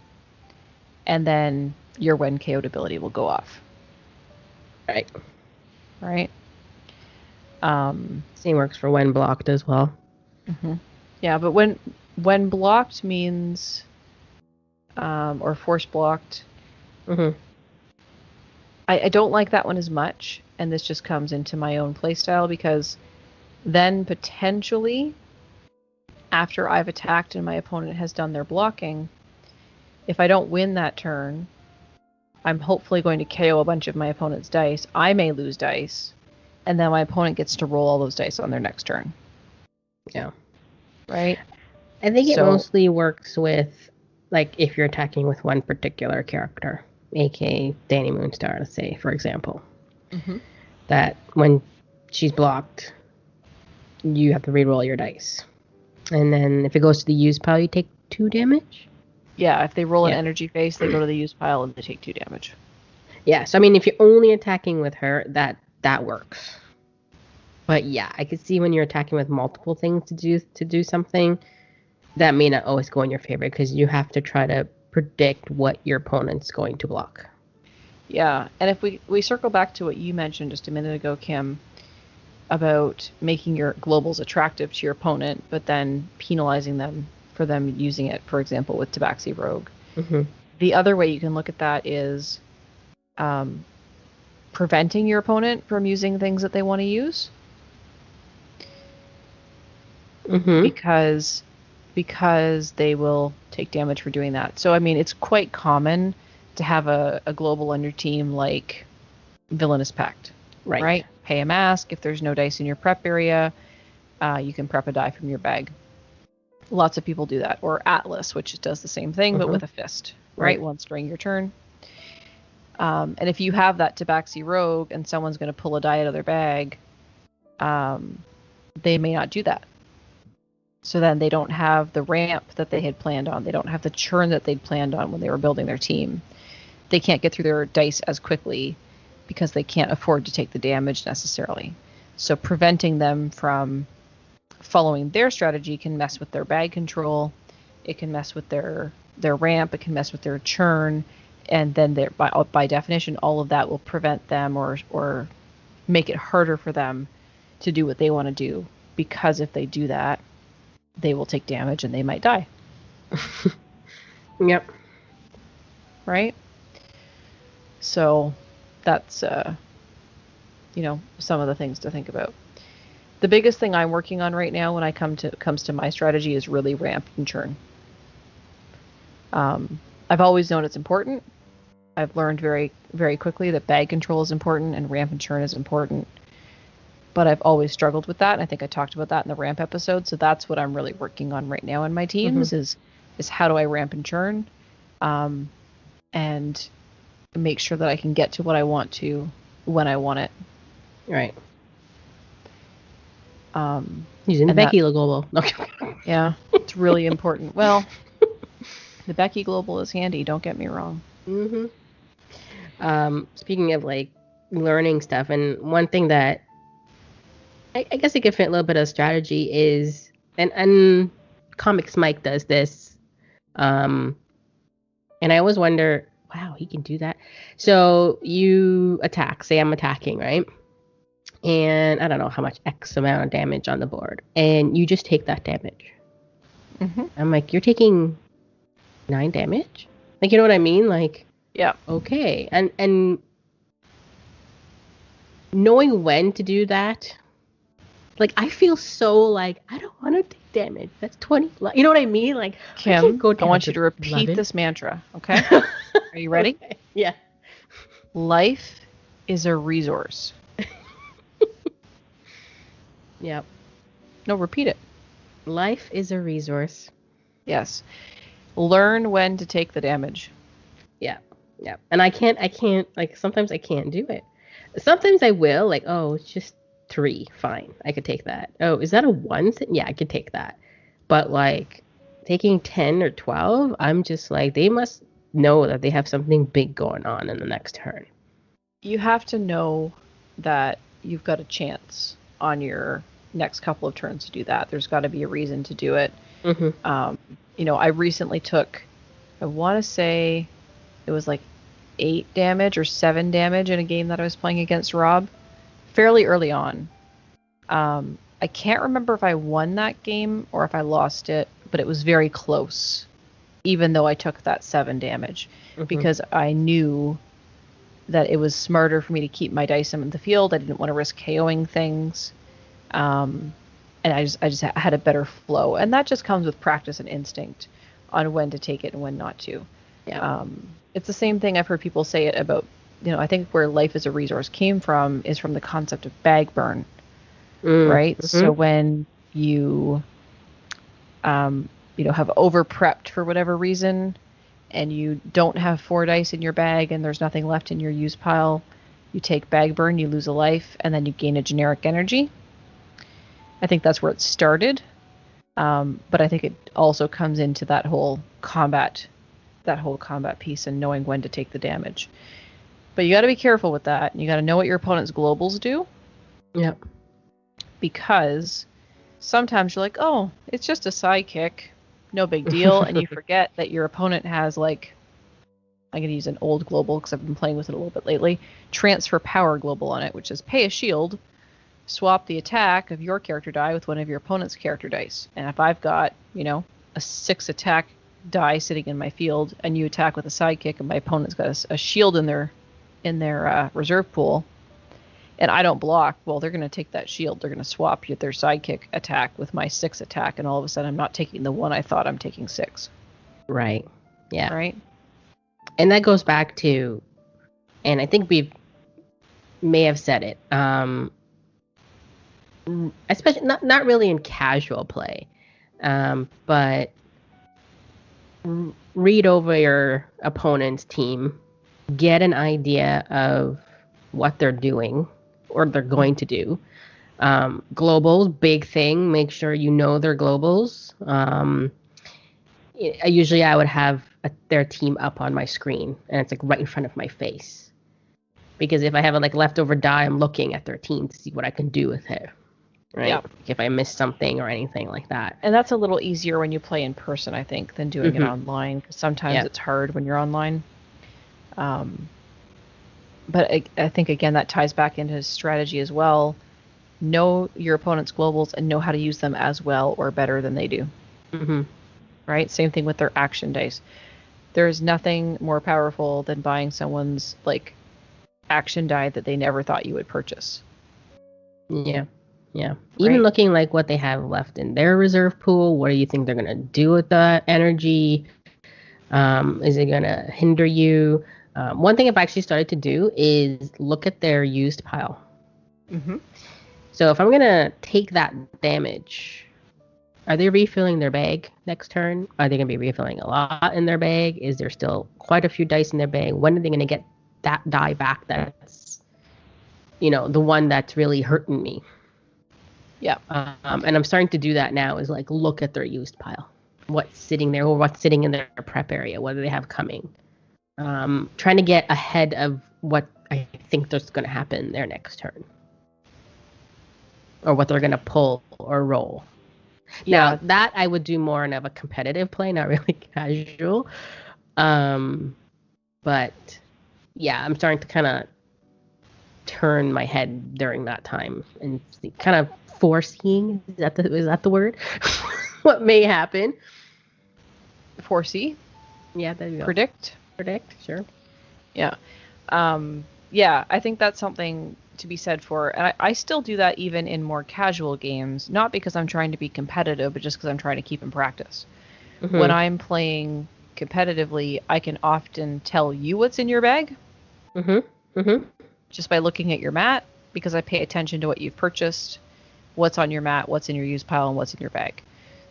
and then your when KO'd ability will go off. Right. Same works for when blocked as well. Mm-hmm. Yeah, but when blocked means, or force blocked, I don't like that one as much, and this just comes into my own playstyle because then potentially, after I've attacked and my opponent has done their blocking, if I don't win that turn, I'm hopefully going to KO a bunch of my opponent's dice. I may lose dice, and then my opponent gets to roll all those dice on their next turn. Yeah. Right? I think it mostly works with, like, if you're attacking with one particular character, aka Danny Moonstar, let's say, for example. Mm-hmm. That when she's blocked, you have to reroll your dice. And then if it goes to the use pile, you take 2 damage? Yeah, if they roll an energy face, they go to the use pile and they take 2 damage. Yeah, so I mean, if you're only attacking with her, that works. But yeah, I could see when you're attacking with multiple things to do something, that may not always go in your favor because you have to try to predict what your opponent's going to block. Yeah, and if we circle back to what you mentioned just a minute ago, Kim, about making your globals attractive to your opponent, but then penalizing them for them using it, for example, with Tabaxi Rogue. Mm-hmm. The other way you can look at that is preventing your opponent from using things that they want to use. Mm-hmm. Because they will take damage for doing that. So, I mean, it's quite common to have a global on your team like Villainous Pact. Right. Pay a mask. If there's no dice in your prep area, you can prep a die from your bag. Lots of people do that. Or Atlas, which does the same thing, but with a fist, right? Once during your turn. And if you have that Tabaxi Rogue and someone's going to pull a die out of their bag, they may not do that. So then they don't have the ramp that they had planned on. They don't have the churn that they'd planned on when they were building their team. They can't get through their dice as quickly because they can't afford to take the damage necessarily. So preventing them from following their strategy can mess with their bag control. It can mess with their ramp. It can mess with their churn. And then by definition, all of that will prevent them or make it harder for them to do what they want to do. Because if they do that, they will take damage and they might die. Yep. Right? So that's, some of the things to think about. The biggest thing I'm working on right now when comes to my strategy is really ramp and churn. I've always known it's important. I've learned very, very quickly that bag control is important and ramp and churn is important. But I've always struggled with that. And I think I talked about that in the ramp episode. So that's what I'm really working on right now in my teams is how do I ramp and churn and make sure that I can get to what I want to when I want it. Right. Using the Becky Global. Yeah, it's really important. Well, the Becky Global is handy. Don't get me wrong. Speaking of like learning stuff, and one thing that I guess it could fit a little bit of strategy is, and Comics Mike does this, and I always wonder, wow, he can do that. So you attack, say I'm attacking, right? And I don't know how much X amount of damage on the board, and you just take that damage. I'm like, you're taking 9 damage? Like, you know what I mean? Like, yeah, okay, and knowing when to do that. Like, I feel so like, I don't want to take damage. That's 20. You know what I mean? Like, Kim, I want you to repeat this mantra, okay? Are you ready? Okay. Yeah. Life is a resource. Yep. No, repeat it. Life is a resource. Yes. Learn when to take the damage. Yeah. Yeah. And I can't, like, sometimes I can't do it. Sometimes I will, like, oh, it's just 3, fine, I could take that. Oh, is that a 1? Yeah, I could take that. But like taking 10 or 12, I'm just like, they must know that they have something big going on in the next turn. You have to know that you've got a chance on your next couple of turns to do that. There's got to be a reason to do it. I recently took, I want to say it was like 8 damage or 7 damage in a game that I was playing against Rob fairly early on. I can't remember if I won that game or if I lost it, but it was very close, even though I took that 7 damage, because I knew that it was smarter for me to keep my dice in the field. I didn't want to risk KOing things. And I just had a better flow. And that just comes with practice and instinct on when to take it and when not to. Yeah. It's the same thing I've heard people say it about, I think where life as a resource came from is from the concept of bag burn, right? So when you, have over prepped for whatever reason, and you don't have 4 dice in your bag and there's nothing left in your use pile, you take bag burn, you lose a life, and then you gain a generic energy. I think that's where it started. But I think it also comes into that whole combat piece and knowing when to take the damage. But you got to be careful with that. You got to know what your opponent's globals do. Yep. Because sometimes you're like, oh, it's just a sidekick, no big deal, and you forget that your opponent has, like, I'm going to use an old global because I've been playing with it a little bit lately, transfer power global on it, which is pay a shield, swap the attack of your character die with one of your opponent's character dice. And if I've got, a 6 attack die sitting in my field, and you attack with a sidekick, and my opponent's got a shield in their reserve pool, and I don't block, well, they're going to take that shield. They're going to swap their sidekick attack with my 6 attack, and all of a sudden I'm not taking the one I thought I'm taking 6. Right. Yeah. Right? And that goes back to, and I think we've may have said it. Especially not really in casual play, but read over your opponent's team, get an idea of what they're doing or they're going to do. Globals, big thing. Make sure you know their globals. Usually I would have their team up on my screen, and it's like right in front of my face. Because if I have a like leftover die, I'm looking at their team to see what I can do with it. Right? Yeah. If I miss something or anything like that. And that's a little easier when you play in person, I think, than doing it online. Because sometimes it's hard when you're online. But I think, again, that ties back into strategy as well. Know your opponent's globals and know how to use them as well or better than they do. Right? Same thing with their action dice. There's nothing more powerful than buying someone's like action die that they never thought you would purchase. Yeah. Even looking like what they have left in their reserve pool. What do you think they're going to do with that energy? Is it going to hinder you? One thing I've actually started to do is look at their used pile. So if I'm going to take that damage, are they refilling their bag next turn? Are they going to be refilling a lot in their bag? Is there still quite a few dice in their bag? When are they going to get that die back that's, the one that's really hurting me? Yeah. And I'm starting to do that now is like look at their used pile. What's sitting there or what's sitting in their prep area, what do they have coming? Trying to get ahead of what I think there's going to happen their next turn. Or what they're going to pull or roll. Yeah. Now, that I would do more in of a competitive play, not really casual. But, yeah, I'm starting to kind of turn my head during that time and kind of foreseeing, is that the word? What may happen. Foresee? Yeah, there you go. Predict, sure. Yeah. Yeah, I think that's something to be said for, and I still do that even in more casual games, not because I'm trying to be competitive, but just because I'm trying to keep in practice. When I'm playing competitively, I can often tell you what's in your bag. Just by looking at your mat, because I pay attention to what you've purchased, what's on your mat, what's in your used pile, and what's in your bag.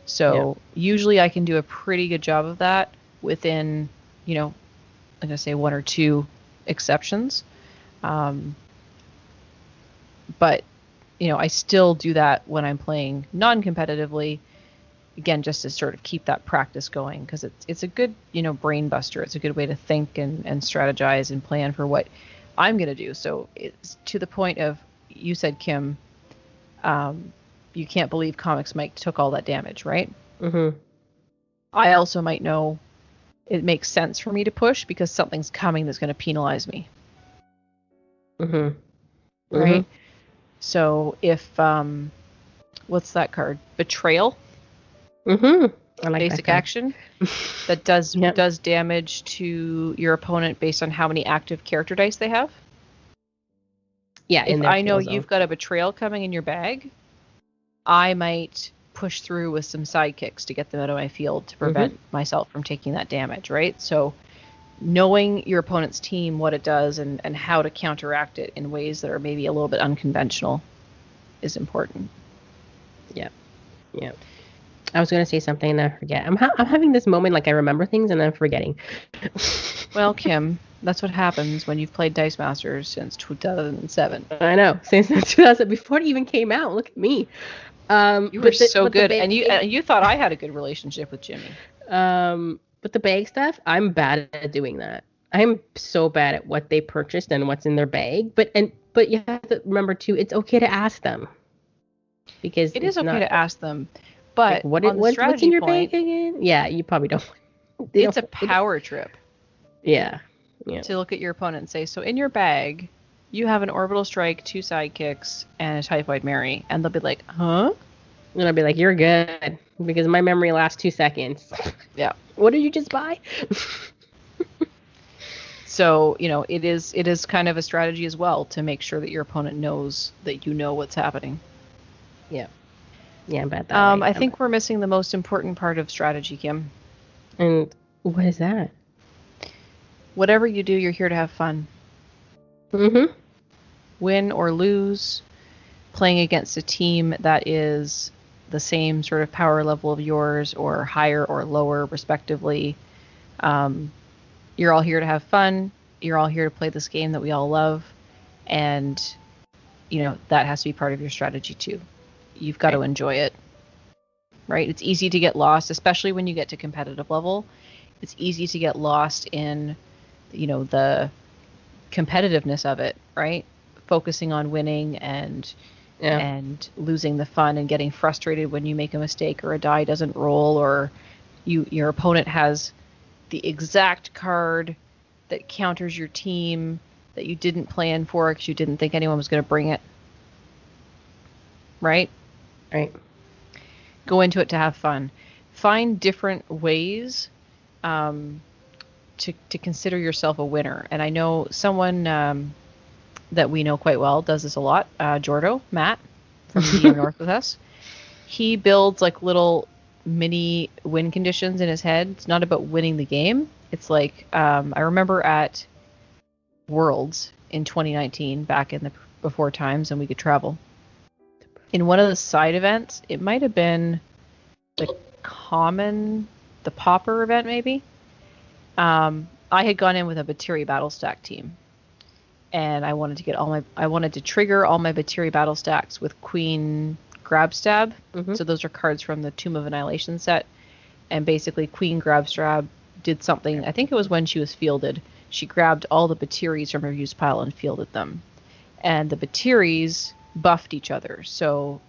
So usually I can do a pretty good job of that within, I'm going to say one or two exceptions. But, I still do that when I'm playing non-competitively, again, just to sort of keep that practice going, because it's a good, brain buster. It's a good way to think and strategize and plan for what I'm going to do. So it's to the point of, you said, Kim, you can't believe Comics Mike took all that damage, right? I also might know it makes sense for me to push because something's coming that's going to penalize me. Right? So if, what's that card? Betrayal? I like basic action that does damage to your opponent based on how many active character dice they have. Yeah, if I know you've got a betrayal coming in your bag, I might push through with some sidekicks to get them out of my field to prevent myself from taking that damage, right? So knowing your opponent's team, what it does, and how to counteract it in ways that are maybe a little bit unconventional is important. Yeah. I was going to say something and I forget. I'm having this moment like I remember things and I'm forgetting. Well, Kim, that's what happens when you've played Dice Masters since 2007. I know, since 2000, before it even came out. Look at me. You were so good, and you thought I had a good relationship with Jimmy. But the bag stuff, I'm bad at doing that. I'm so bad at what they purchased and what's in their bag. But you have to remember too, it's okay to ask them. Because it is okay to ask them. But like, what's in your bag again? Yeah, you probably don't. It's a power trip. Yeah. To look at your opponent and say, so in your bag, you have an orbital strike, 2 sidekicks, and a typhoid Mary. And they'll be like, huh? And I'll be like, you're good. Because my memory lasts 2 seconds. Yeah. What did you just buy? So, it is kind of a strategy as well to make sure that your opponent knows that you know what's happening. Yeah. Yeah, I'm bad that way. I think we're missing the most important part of strategy, Kim. And what is that? Whatever you do, you're here to have fun. win or lose playing against a team that is the same sort of power level of yours or higher or lower respectively. You're all here to have fun. You're all here to play this game that we all love. And, that has to be part of your strategy too. You've got to enjoy it, right? It's easy to get lost, especially when you get to competitive level. It's easy to get lost in, the competitiveness of it, right? Focusing on winning and losing the fun and getting frustrated when you make a mistake or a die doesn't roll or your opponent has the exact card that counters your team that you didn't plan for because you didn't think anyone was going to bring it. Right? Right. Go into it to have fun. Find different ways to consider yourself a winner. And I know someone that we know quite well does this a lot. Jordo, Matt, from dmNorth with us. He builds like little mini win conditions in his head. It's not about winning the game. It's like, I remember at Worlds in 2019, back in the before times and we could travel. In one of the side events, it might have been the Popper event maybe. I had gone in with a Batiri battle stack team. And I wanted to trigger all my Batiri battle stacks with Queen Grab Stab. Mm-hmm. So those are cards from the Tomb of Annihilation set. And basically Queen Grab Stab did something, I think it was when she was fielded. She grabbed all the Batiris from her use pile and fielded them. And the Batiris buffed each other. So,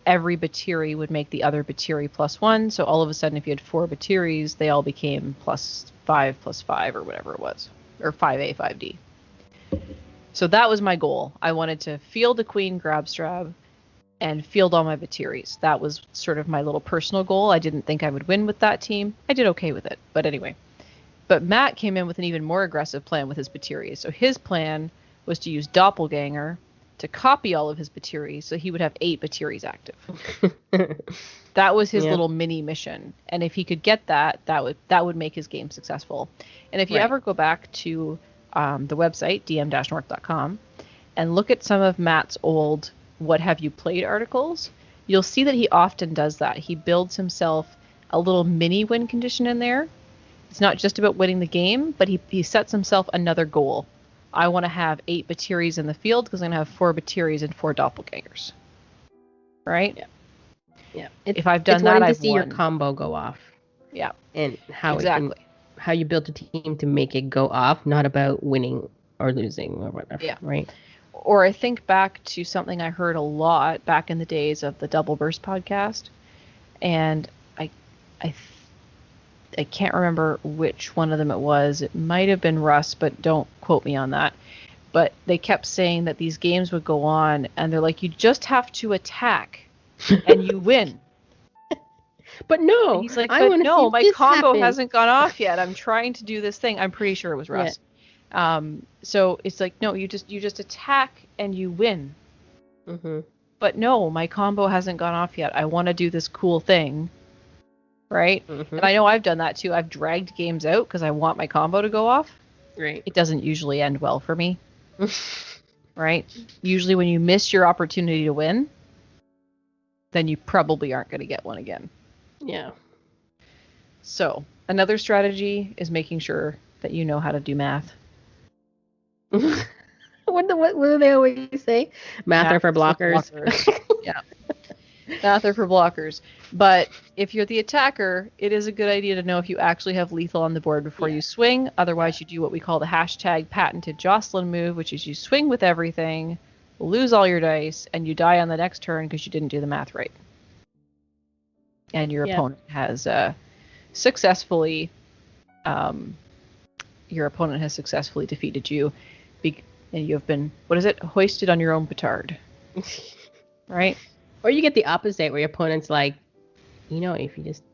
every Batiri would make the other Batiri +1. So all of a sudden, if you had 4 Batiris, they all became +5 or whatever it was. Or 5A, 5D. So that was my goal. I wanted to field a Queen Grab Stab and field all my Batiris. That was sort of my little personal goal. I didn't think I would win with that team. I did okay with it. But anyway. But Matt came in with an even more aggressive plan with his Batiris. So his plan was to use Doppelganger to copy all of his Batiris so he would have 8 Batiris active. That was his little mini mission. And if he could get that would make his game successful. And if you ever go back to the website, dm-north.com, and look at some of Matt's old What Have You Played articles, you'll see that he often does that. He builds himself a little mini win condition in there. It's not just about winning the game, but he sets himself another goal. I want to have 8 Batiris in the field because I'm going to have 4 Batiris and 4 Doppelgangers. Right? Yeah. If I've done that, I've won. It's wanting to see your combo go off. Yeah. And how you build a team to make it go off, not about winning or losing or whatever. Yeah. Right? Or I think back to something I heard a lot back in the days of the Double Burst podcast. And I can't remember which one of them it was. It might have been Russ, but don't quote me on that. But they kept saying that these games would go on, and they're like, you just have to attack, and you win. But no. And he's like, but no, my combo hasn't gone off yet. I'm trying to do this thing. I'm pretty sure it was Russ. Yeah. So it's like, no, you just attack and you win. Mm-hmm. But no, my combo hasn't gone off yet. I want to do this cool thing. Right? Mm-hmm. And I know I've done that too. I've dragged games out because I want my combo to go off. Right. It doesn't usually end well for me. Right? Usually when you miss your opportunity to win, then you probably aren't going to get one again. Yeah. So, another strategy is making sure that you know how to do math. What do they always say? Math are for blockers. Yeah. Math are for blockers. But if you're the attacker, it is a good idea to know if you actually have lethal on the board before you swing. Otherwise, you do what we call the hashtag patented Jocelyn move, which is you swing with everything, lose all your dice, and you die on the next turn because you didn't do the math right. And your opponent has successfully defeated you, and you have been, hoisted on your own petard. Right? Or you get the opposite, where your opponent's like, if you just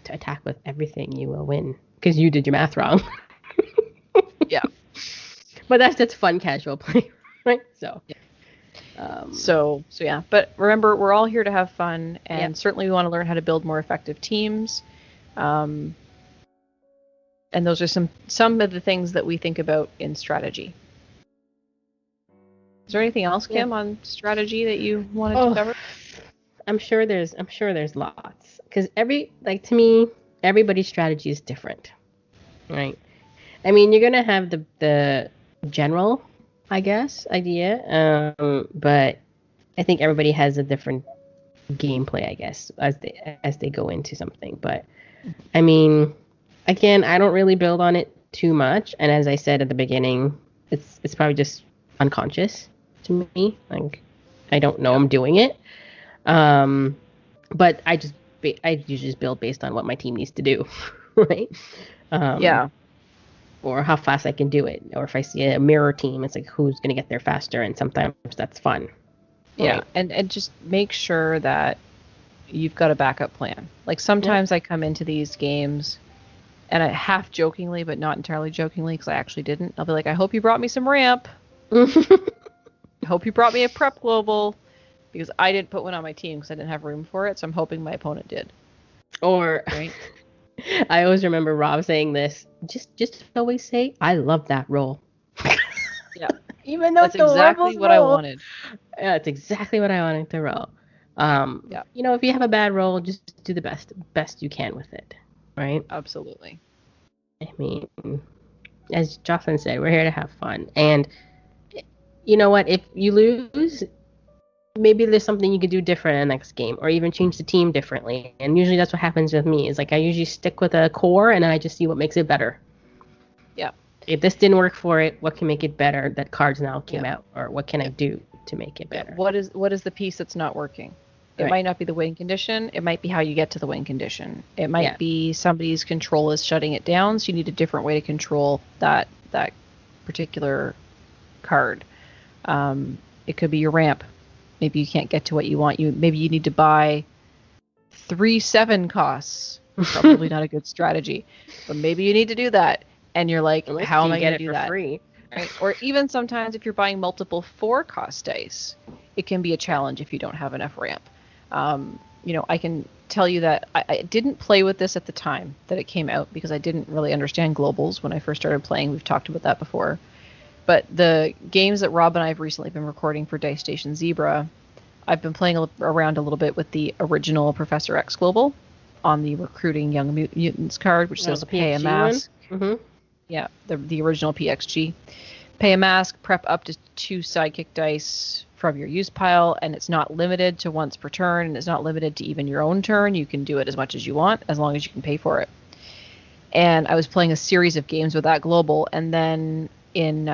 attack with everything, you will win because you did your math wrong. Yeah. But that's fun casual play, right? So. Yeah. So yeah. But remember, we're all here to have fun, and certainly we want to learn how to build more effective teams. And those are some of the things that we think about in strategy. there anything else, Kim, on strategy that you wanted to cover? I'm sure there's lots, because to me, everybody's strategy is different, right? I mean, you're gonna have the general, I guess, idea, but I think everybody has a different gameplay, I guess, as they go into something. But I mean, again, I don't really build on it too much, and as I said at the beginning, it's probably just unconscious to me. Like, I don't know I'm doing it. But I usually just build based on what my team needs to do, right? Yeah. Or how fast I can do it, or if I see a mirror team, it's like who's gonna get there faster, and sometimes that's fun. Yeah, Right? and just make sure that you've got a backup plan. Like sometimes I come into these games and I half jokingly, but not entirely jokingly, because I actually didn't. I'll be like, I hope you brought me some ramp. I hope you brought me a prep global, because I didn't put one on my team because I didn't have room for it. So I'm hoping my opponent did. Or Right? I always remember Rob saying this. Just always say, "I love that roll." Yeah. Even though That's exactly what I wanted. Yeah, it's exactly what I wanted to roll. Yeah. If you have a bad roll, just do the best you can with it, right? Absolutely. I mean, as Jocelyn said, we're here to have fun, and you know what? If you lose, maybe there's something you could do different in the next game, or even change the team differently. And usually that's what happens with me. Is like I usually stick with a core, and then I just see what makes it better. Yeah. If this didn't work for it, what can make it better? That cards now came out, or what can I do to make it better? What is the piece that's not working? It might not be the win condition. It might be how you get to the win condition. It might be somebody's control is shutting it down, so you need a different way to control that particular card. It could be your ramp. Maybe you can't get to what you want. Maybe you need to buy 3/7 costs. Probably not a good strategy, but maybe you need to do that. And you're like, how am I going to do that? Free? Right? Or even sometimes if you're buying multiple 4-cost dice, it can be a challenge if you don't have enough ramp. I can tell you that I didn't play with this at the time that it came out, because I didn't really understand globals when I first started playing. We've talked about that before. But the games that Rob and I have recently been recording for Dice Station Zebra, I've been playing around a little bit with the original Professor X Global on the Recruiting Young Mutants card, which says pay a mask. Mm-hmm. Yeah, the original PXG. Pay a mask, prep up to 2 sidekick dice from your use pile, and it's not limited to once per turn, and it's not limited to even your own turn. You can do it as much as you want, as long as you can pay for it. And I was playing a series of games with that global, and then in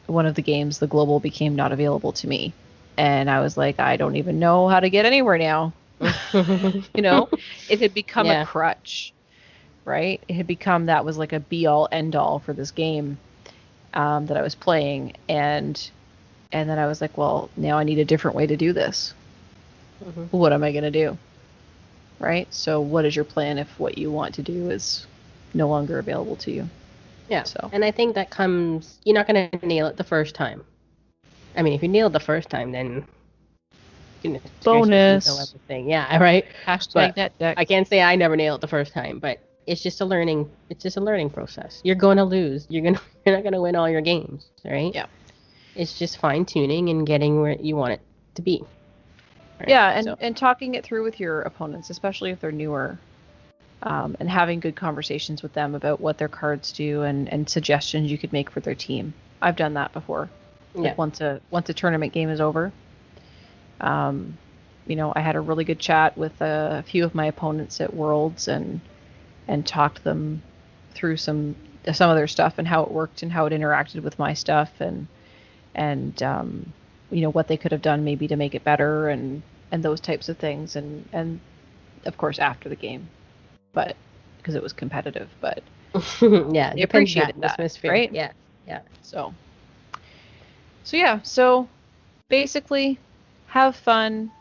one of the games, the global became not available to me. And I was like, I don't even know how to get anywhere now. It had become a crutch, right? It had become, that was like a be-all, end-all for this game that I was playing. And then I was like, well, now I need a different way to do this. Mm-hmm. What am I going to do? Right? So what is your plan if what you want to do is no longer available to you? Yeah. So. And I think that comes, you're not going to nail it the first time. I mean, if you nail it the first time, then bonus. Yeah, right. Hashtag net deck. I can't say I never nail it the first time, but it's just a learning process. You're going to lose. You're not going to win all your games, right? Yeah. It's just fine tuning and getting where you want it to be. Right? Yeah, and talking it through with your opponents, especially if they're newer. And having good conversations with them about what their cards do and suggestions you could make for their team. I've done that before. Like once a tournament game is over. I had a really good chat with a few of my opponents at Worlds and talked them through some of their stuff and how it worked and how it interacted with my stuff and what they could have done maybe to make it better and those types of things and of course after the game. But because it was competitive, but yeah, they appreciated that, right? Yeah. So basically, have fun,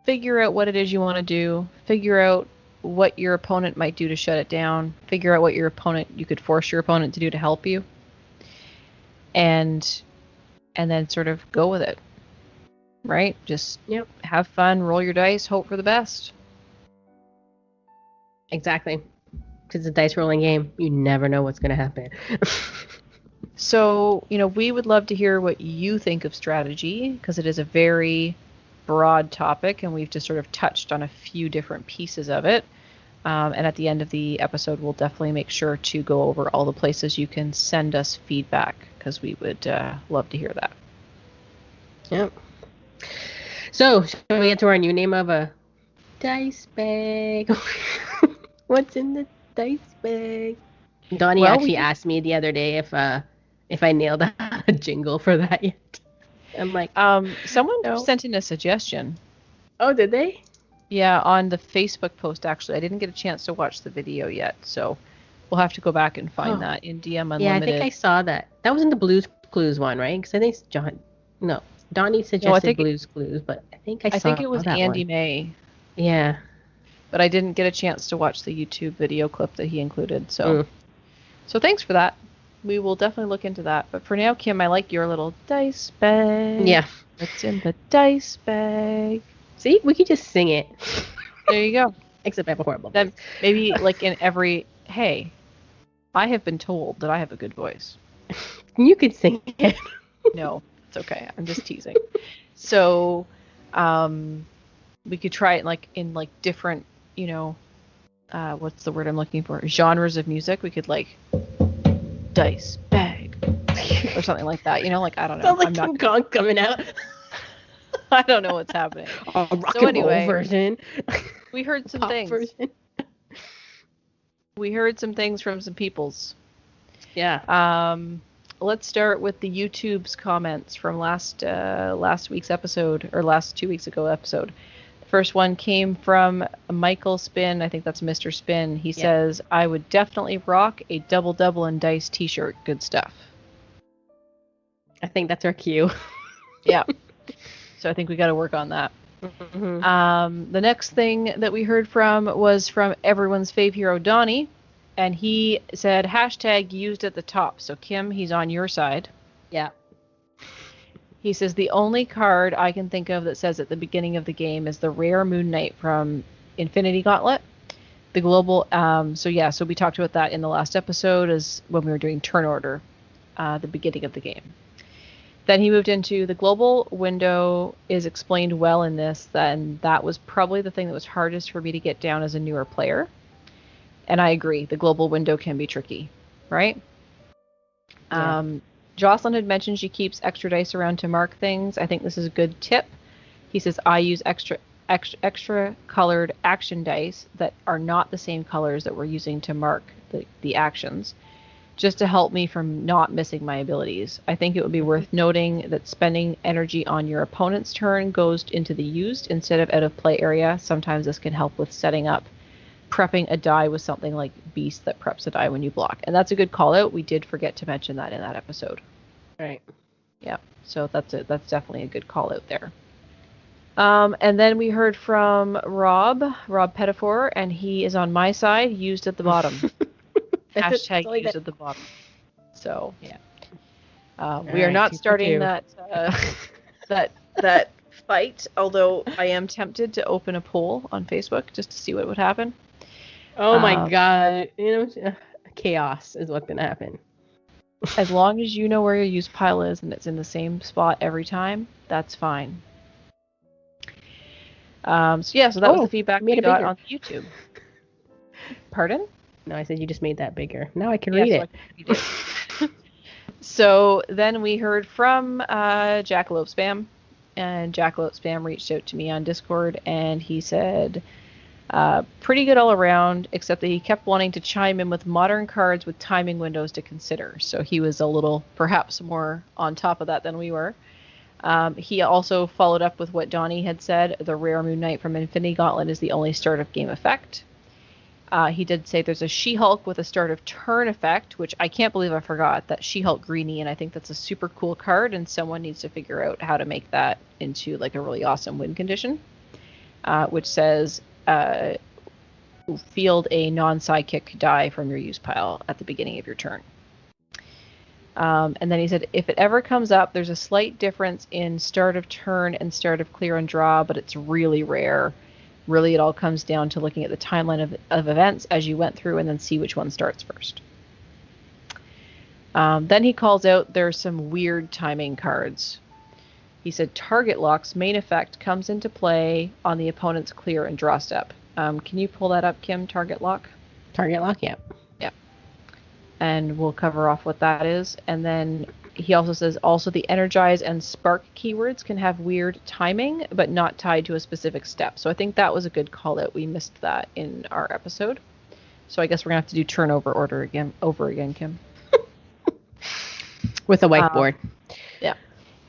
figure out what it is you want to do, figure out what your opponent might do to shut it down, figure out what you could force your opponent to do to help you, and then sort of go with it, right? Just have fun, roll your dice, hope for the best. Exactly. Because it's a dice rolling game. You never know what's going to happen. So, we would love to hear what you think of strategy, because it is a very broad topic, and we've just sort of touched on a few different pieces of it. And at the end of the episode, we'll definitely make sure to go over all the places you can send us feedback, because we would love to hear that. Yep. So, shall we get to our new name of a dice bag? What's in the dice bag? Donnie actually asked me the other day if I nailed a jingle for that yet. I'm like, someone sent in a suggestion. Oh, did they? Yeah, on the Facebook post, actually. I didn't get a chance to watch the video yet, so we'll have to go back and find that in DM Unlimited. Yeah, I think I saw that. That was in the Blues Clues one, right? Because I think Donnie suggested Blues Clues, but I think I think it was that Andy one. May. Yeah. But I didn't get a chance to watch the YouTube video clip that he included, so so thanks for that. We will definitely look into that. But for now, Kim, I like your little dice bag. Yeah. What's in the dice bag? See, we could just sing it. There you go. Except I have a horrible voice. Then maybe like in every, hey, I have been told that I have a good voice. You could sing it. No, it's okay. I'm just teasing. So, we could try it in different, what's the word I'm looking for? Genres of music. We could dice bag or something like that. I don't know. Sounds like King Kong coming out. I don't know what's happening. A rock and roll version. We heard some things. Version. We heard some things from some peoples. Yeah. Let's start with the YouTube's comments from last week's episode, or last 2 weeks ago episode. The first one came from Michael Spin. I think that's Mr. Spin. He says, I would definitely rock a double and dice t-shirt. Good stuff. I think that's our cue. Yeah. So I think we got to work on that. Mm-hmm. The next thing that we heard from was from everyone's fave hero, Donnie. And he said, hashtag used at the top. So, Kim, he's on your side. Yeah. He says, the only card I can think of that says at the beginning of the game is the rare Moon Knight from Infinity Gauntlet. The global, so we talked about that in the last episode as when we were doing turn order, the beginning of the game. Then he moved into the global window is explained well in this, and that was probably the thing that was hardest for me to get down as a newer player. And I agree, the global window can be tricky, right? Yeah. Jocelyn had mentioned she keeps extra dice around to mark things. I think this is a good tip. He says, I use extra colored action dice that are not the same colors that we're using to mark the actions, just to help me from not missing my abilities. I think it would be worth noting that spending energy on your opponent's turn goes into the used instead of out of play area. Sometimes this can help with setting up prepping a die with something like Beast that preps a die when you block. And that's a good call out. We did forget to mention that in that episode. Right. Yeah. So that's definitely a good call out there. And then we heard from Rob Pettifor, and he is on my side, used at the bottom. Hashtag used at the bottom. So yeah. We are not starting that fight, although I am tempted to open a poll on Facebook just to see what would happen. Oh my god. Chaos is what's going to happen. As long as you know where your use pile is and it's in the same spot every time, that's fine. So that was the feedback we got on YouTube. Pardon? No, I said you just made that bigger. Now I can read it. So then we heard from Jackalope Spam, and Jackalope Spam reached out to me on Discord, and he said, pretty good all around, except that he kept wanting to chime in with modern cards with timing windows to consider. So he was a little, perhaps more on top of that than we were. He also followed up with what Donnie had said. The rare Moon Knight from Infinity Gauntlet is the only start of game effect. He did say there's a She-Hulk with a start of turn effect, which I can't believe I forgot. That She-Hulk Greenie, and I think that's a super cool card, and someone needs to figure out how to make that into like a really awesome win condition. Which says, field a non-sidekick die from your use pile at the beginning of your turn. And then he said, if it ever comes up, there's a slight difference in start of turn and start of clear and draw, but it's really rare. Really, it all comes down to looking at the timeline of events as you went through and then see which one starts first. Then he calls out there's some weird timing cards. He said target lock's main effect comes into play on the opponent's clear and draw step. Can you pull that up, Kim? Target lock? Target lock, yeah. Yeah. And we'll cover off what that is. And then he also says also the energize and spark keywords can have weird timing, but not tied to a specific step. So I think that was a good call out. We missed that in our episode. So I guess we're going to have to do turnover order over again, Kim. With a whiteboard. Yeah.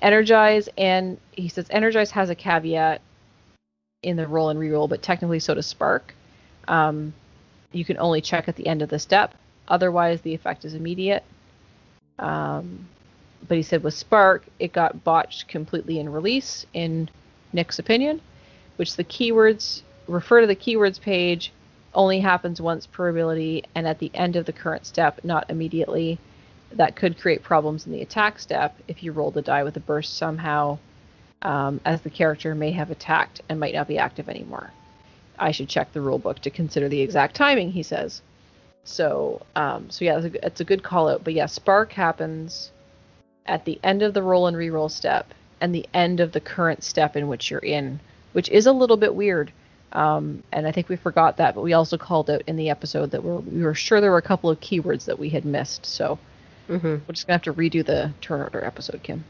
Energize, and he says Energize has a caveat in the roll and reroll, but technically so does Spark. You can only check at the end of the step. Otherwise, the effect is immediate. But he said with Spark, it got botched completely in release, in Nick's opinion, which the keywords refer to the keywords page only happens once per ability and at the end of the current step, not immediately. That could create problems in the attack step if you roll the die with a burst somehow, as the character may have attacked and might not be active anymore. I should check the rule book to consider the exact timing, he says. So yeah, it's a good call out. But yeah, Spark happens at the end of the roll and reroll step and the end of the current step in which you're in, which is a little bit weird. And I think we forgot that, but we also called out in the episode that we were sure there were a couple of keywords that we had missed. So we're just going to have to redo the turn order episode, Kim.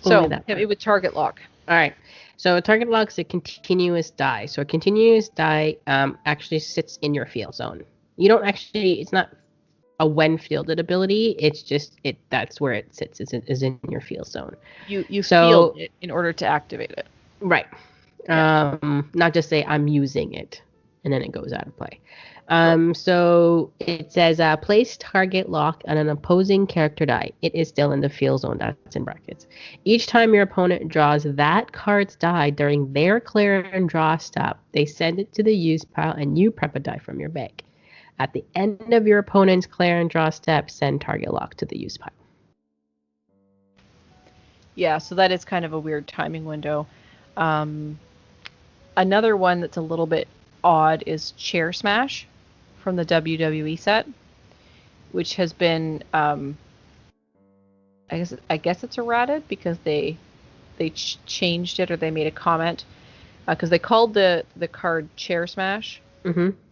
So, hit me with target lock. All right. So a target lock is a continuous die. So a continuous die actually sits in your field zone. You don't actually, it's not a when fielded ability. It's just, that's where it sits, is in your field zone. You field it in order to activate it. Right. Yeah. Not just say I'm using it and then it goes out of play. So it says place target lock on an opposing character die. It is still in the field zone. That's in brackets. Each time your opponent draws that card's die during their clear and draw step, they send it to the use pile and you prep a die from your bag. At the end of your opponent's clear and draw step, send target lock to the use pile. Yeah, so that is kind of a weird timing window. Another one that's a little bit odd is Chair Smash from the WWE set, which has been I guess it's errated because they changed it, or they made a comment because they called the card Chair Smash,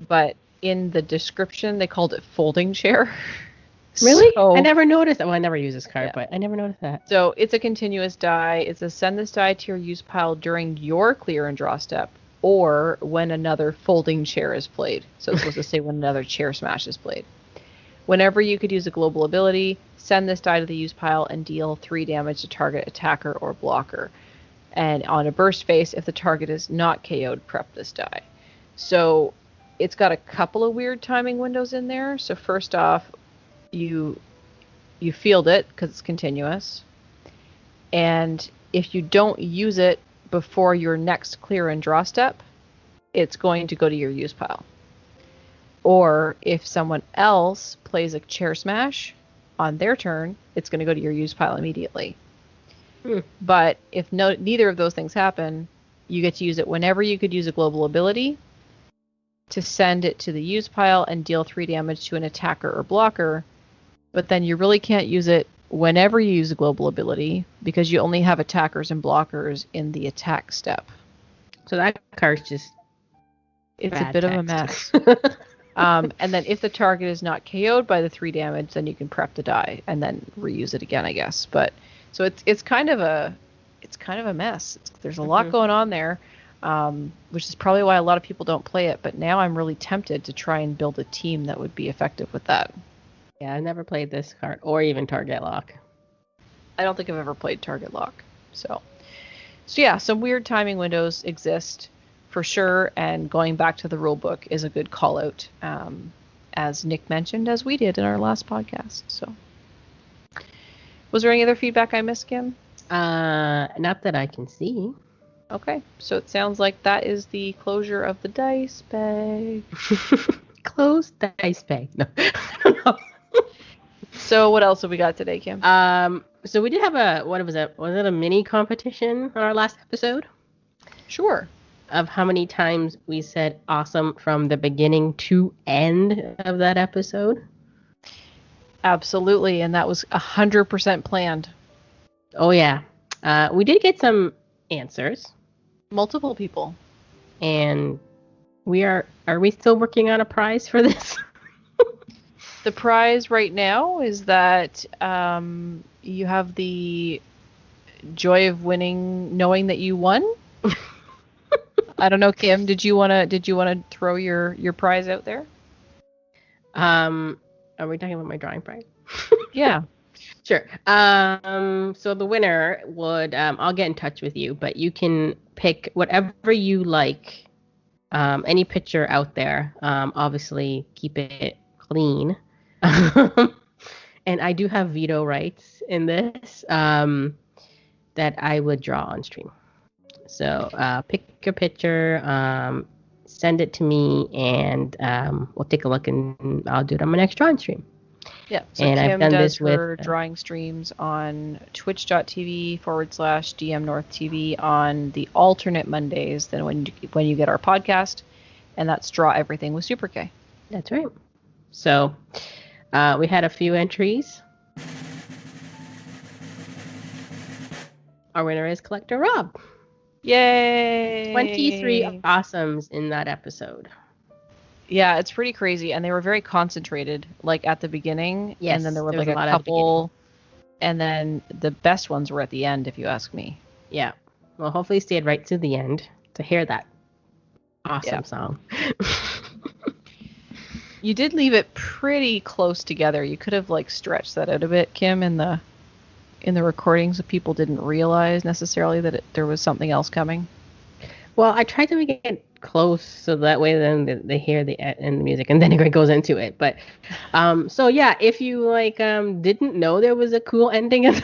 but in the description they called it Folding Chair. Really? So, I never noticed that. Well, I never use this card, but I never noticed that. So it's a continuous die. It says send this die to your use pile during your clear and draw step, or when another folding chair is played. So it's supposed to say when another Chair Smash is played. Whenever you could use a global ability, send this die to the use pile and deal 3 damage to target attacker or blocker. And on a burst phase, if the target is not KO'd, prep this die. So it's got a couple of weird timing windows in there. So first off, you field it because it's continuous. And if you don't use it before your next clear and draw step, it's going to go to your use pile. Or if someone else plays a Chair Smash on their turn, it's going to go to your use pile immediately. But if neither of those things happen, you get to use it whenever you could use a global ability to send it to the use pile and deal 3 damage to an attacker or blocker. But then you really can't use it whenever you use a global ability because you only have attackers and blockers in the attack step. So that card's just... It's a bit of a mess. And then if the target is not KO'd by the 3 damage, then you can prep the die and then reuse it again, I guess. But so it's kind of a mess. There's a lot going on there, which is probably why a lot of people don't play it. But now I'm really tempted to try and build a team that would be effective with that. Yeah, I never played this card or even Target Lock. I don't think I've ever played Target Lock. So yeah, some weird timing windows exist for sure, and going back to the rule book is a good call out, as Nick mentioned, as we did in our last podcast. So was there any other feedback I missed, Kim? Not that I can see. Okay, so it sounds like that is the closure of the dice bag. Close the dice bag. No, I don't know. So what else have we got today, Kim? So we did have was it a mini competition on our last episode? Sure. Of how many times we said awesome from the beginning to end of that episode. Absolutely, and that was 100% planned. Oh yeah. We did get some answers, Multiple people. and are we still working on a prize for this? The prize right now is that you have the joy of winning, knowing that you won. I don't know, Kim. Did you wanna throw your prize out there? Are we talking about my drawing prize? Yeah. Sure. So the winner would, I'll get in touch with you, but you can pick whatever you like. Any picture out there. Obviously, keep it clean. And I do have veto rights in this that I would draw on stream. So pick a picture, send it to me, and we'll take a look, and I'll do it on my next drawing stream. Yeah. So and Kim I've done does this with her drawing streams on twitch.tv/dmNorthTV on the alternate Mondays than when you get our podcast, and that's Draw Everything with Super K. That's right. So we had a few entries. Our winner is Collector Rob. Yay! 23 awesomes in that episode. Yeah, it's pretty crazy, and they were very concentrated, like at the beginning. Yes, and then there were there like was a lot at the couple, and then the best ones were at the end, if you ask me. Yeah. Well, hopefully you stayed right to the end to hear that awesome song. You did leave it pretty close together. You could have like stretched that out a bit, Kim, in the recording, so people didn't realize necessarily that there was something else coming. Well, I tried to make it close so that way then they hear the end the music and then it goes into it. But so yeah, if you like didn't know there was a cool ending of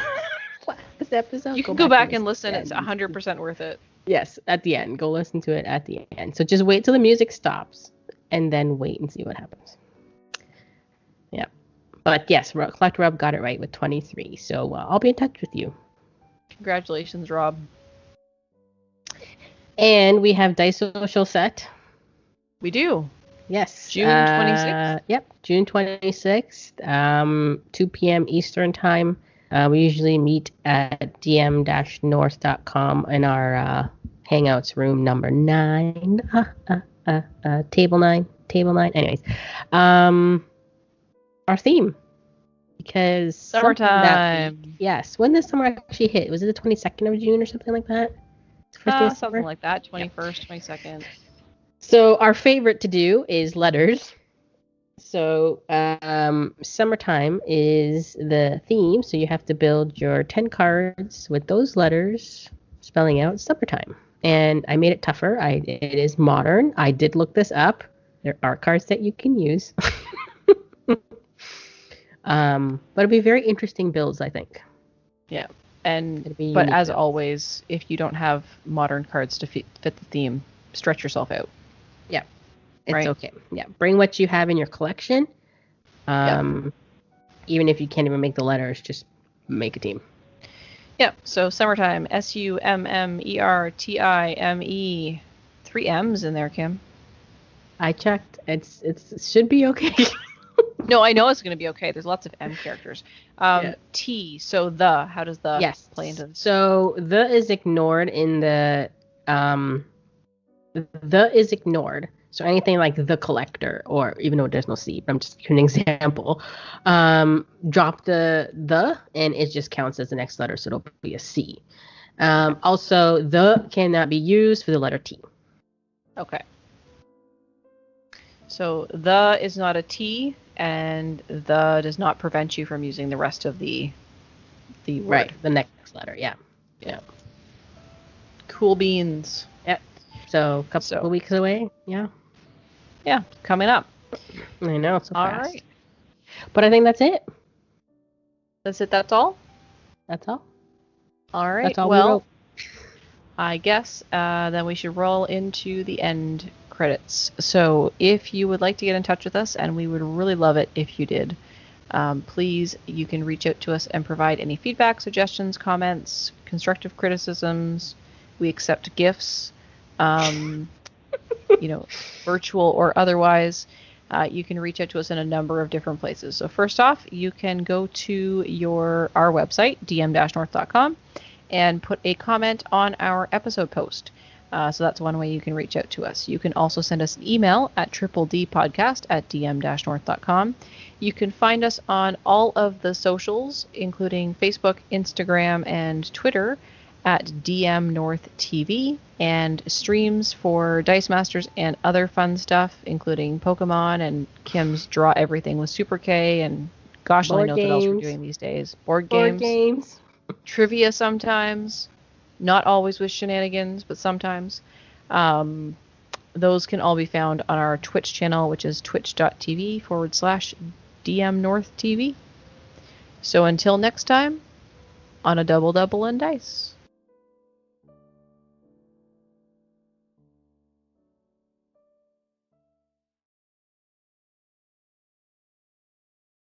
this episode, you can go back and listen. It's 100% worth it. Yes, at the end. Go listen to it at the end. So just wait till the music stops and then wait and see what happens. Yeah. But yes, Collector Rob got it right with 23. So I'll be in touch with you. Congratulations, Rob. And we have Dice Social set. We do. Yes. June 26th? Yep, June 26th, 2 p.m. Eastern Time. We usually meet at dm-north.com in our Hangouts room number 9. Table 9. Anyways. Our theme. Because summertime. Yes. When does summer actually hit? Was it the 22nd of June or something like that? Something like that. 21st, 22nd. So our favorite to do is letters. So summertime is the theme. So you have to build your 10 cards with those letters spelling out summertime. And I made it tougher. It is modern. I did look this up. There are cards that you can use. But it'll be very interesting builds, I think. Yeah. But as always, if you don't have modern cards to fit the theme, stretch yourself out. Yeah. It's okay. Yeah. Bring what you have in your collection. Even if you can't even make the letters, just make a team. Yep. So summertime, SUMMERTIME. 3 M's in there, Kim. I checked. It should be okay. No, I know it's going to be okay. There's lots of M characters. T. So the. How does the play into this? So the is ignored in the. The is ignored. So anything like the collector, or even though there's no C, but I'm just giving an example. Drop the, and it just counts as the next letter, so it'll be a C. Also, the cannot be used for the letter T. Okay. So the is not a T, and the does not prevent you from using the rest of the word. Right, the next letter, yeah. Cool beans. Yep. So a couple of weeks away, yeah. Yeah, coming up. I know, it's so fast. All right. But I think that's it. That's it, that's all? That's all. All right, that's all we wrote. I guess then we should roll into the end credits. So if you would like to get in touch with us, and we would really love it if you did, please, you can reach out to us and provide any feedback, suggestions, comments, constructive criticisms. We accept gifts, virtual or otherwise. you can reach out to us in a number of different places. So first off, you can go to our website, dm-north.com, and put a comment on our episode post. So that's one way you can reach out to us. You can also send us an email at tripledpodcast@dm-north.com. You can find us on all of the socials, including Facebook, Instagram, and Twitter at dmNorthTV, and streams for Dice Masters and other fun stuff, including Pokemon and Kim's Draw Everything with Super K, and gosh, only knows what else we're doing these days. Board games. Trivia sometimes. Not always with shenanigans, but sometimes. Those can all be found on our Twitch channel, which is twitch.tv/dmNorthTV. So until next time, on a double and dice.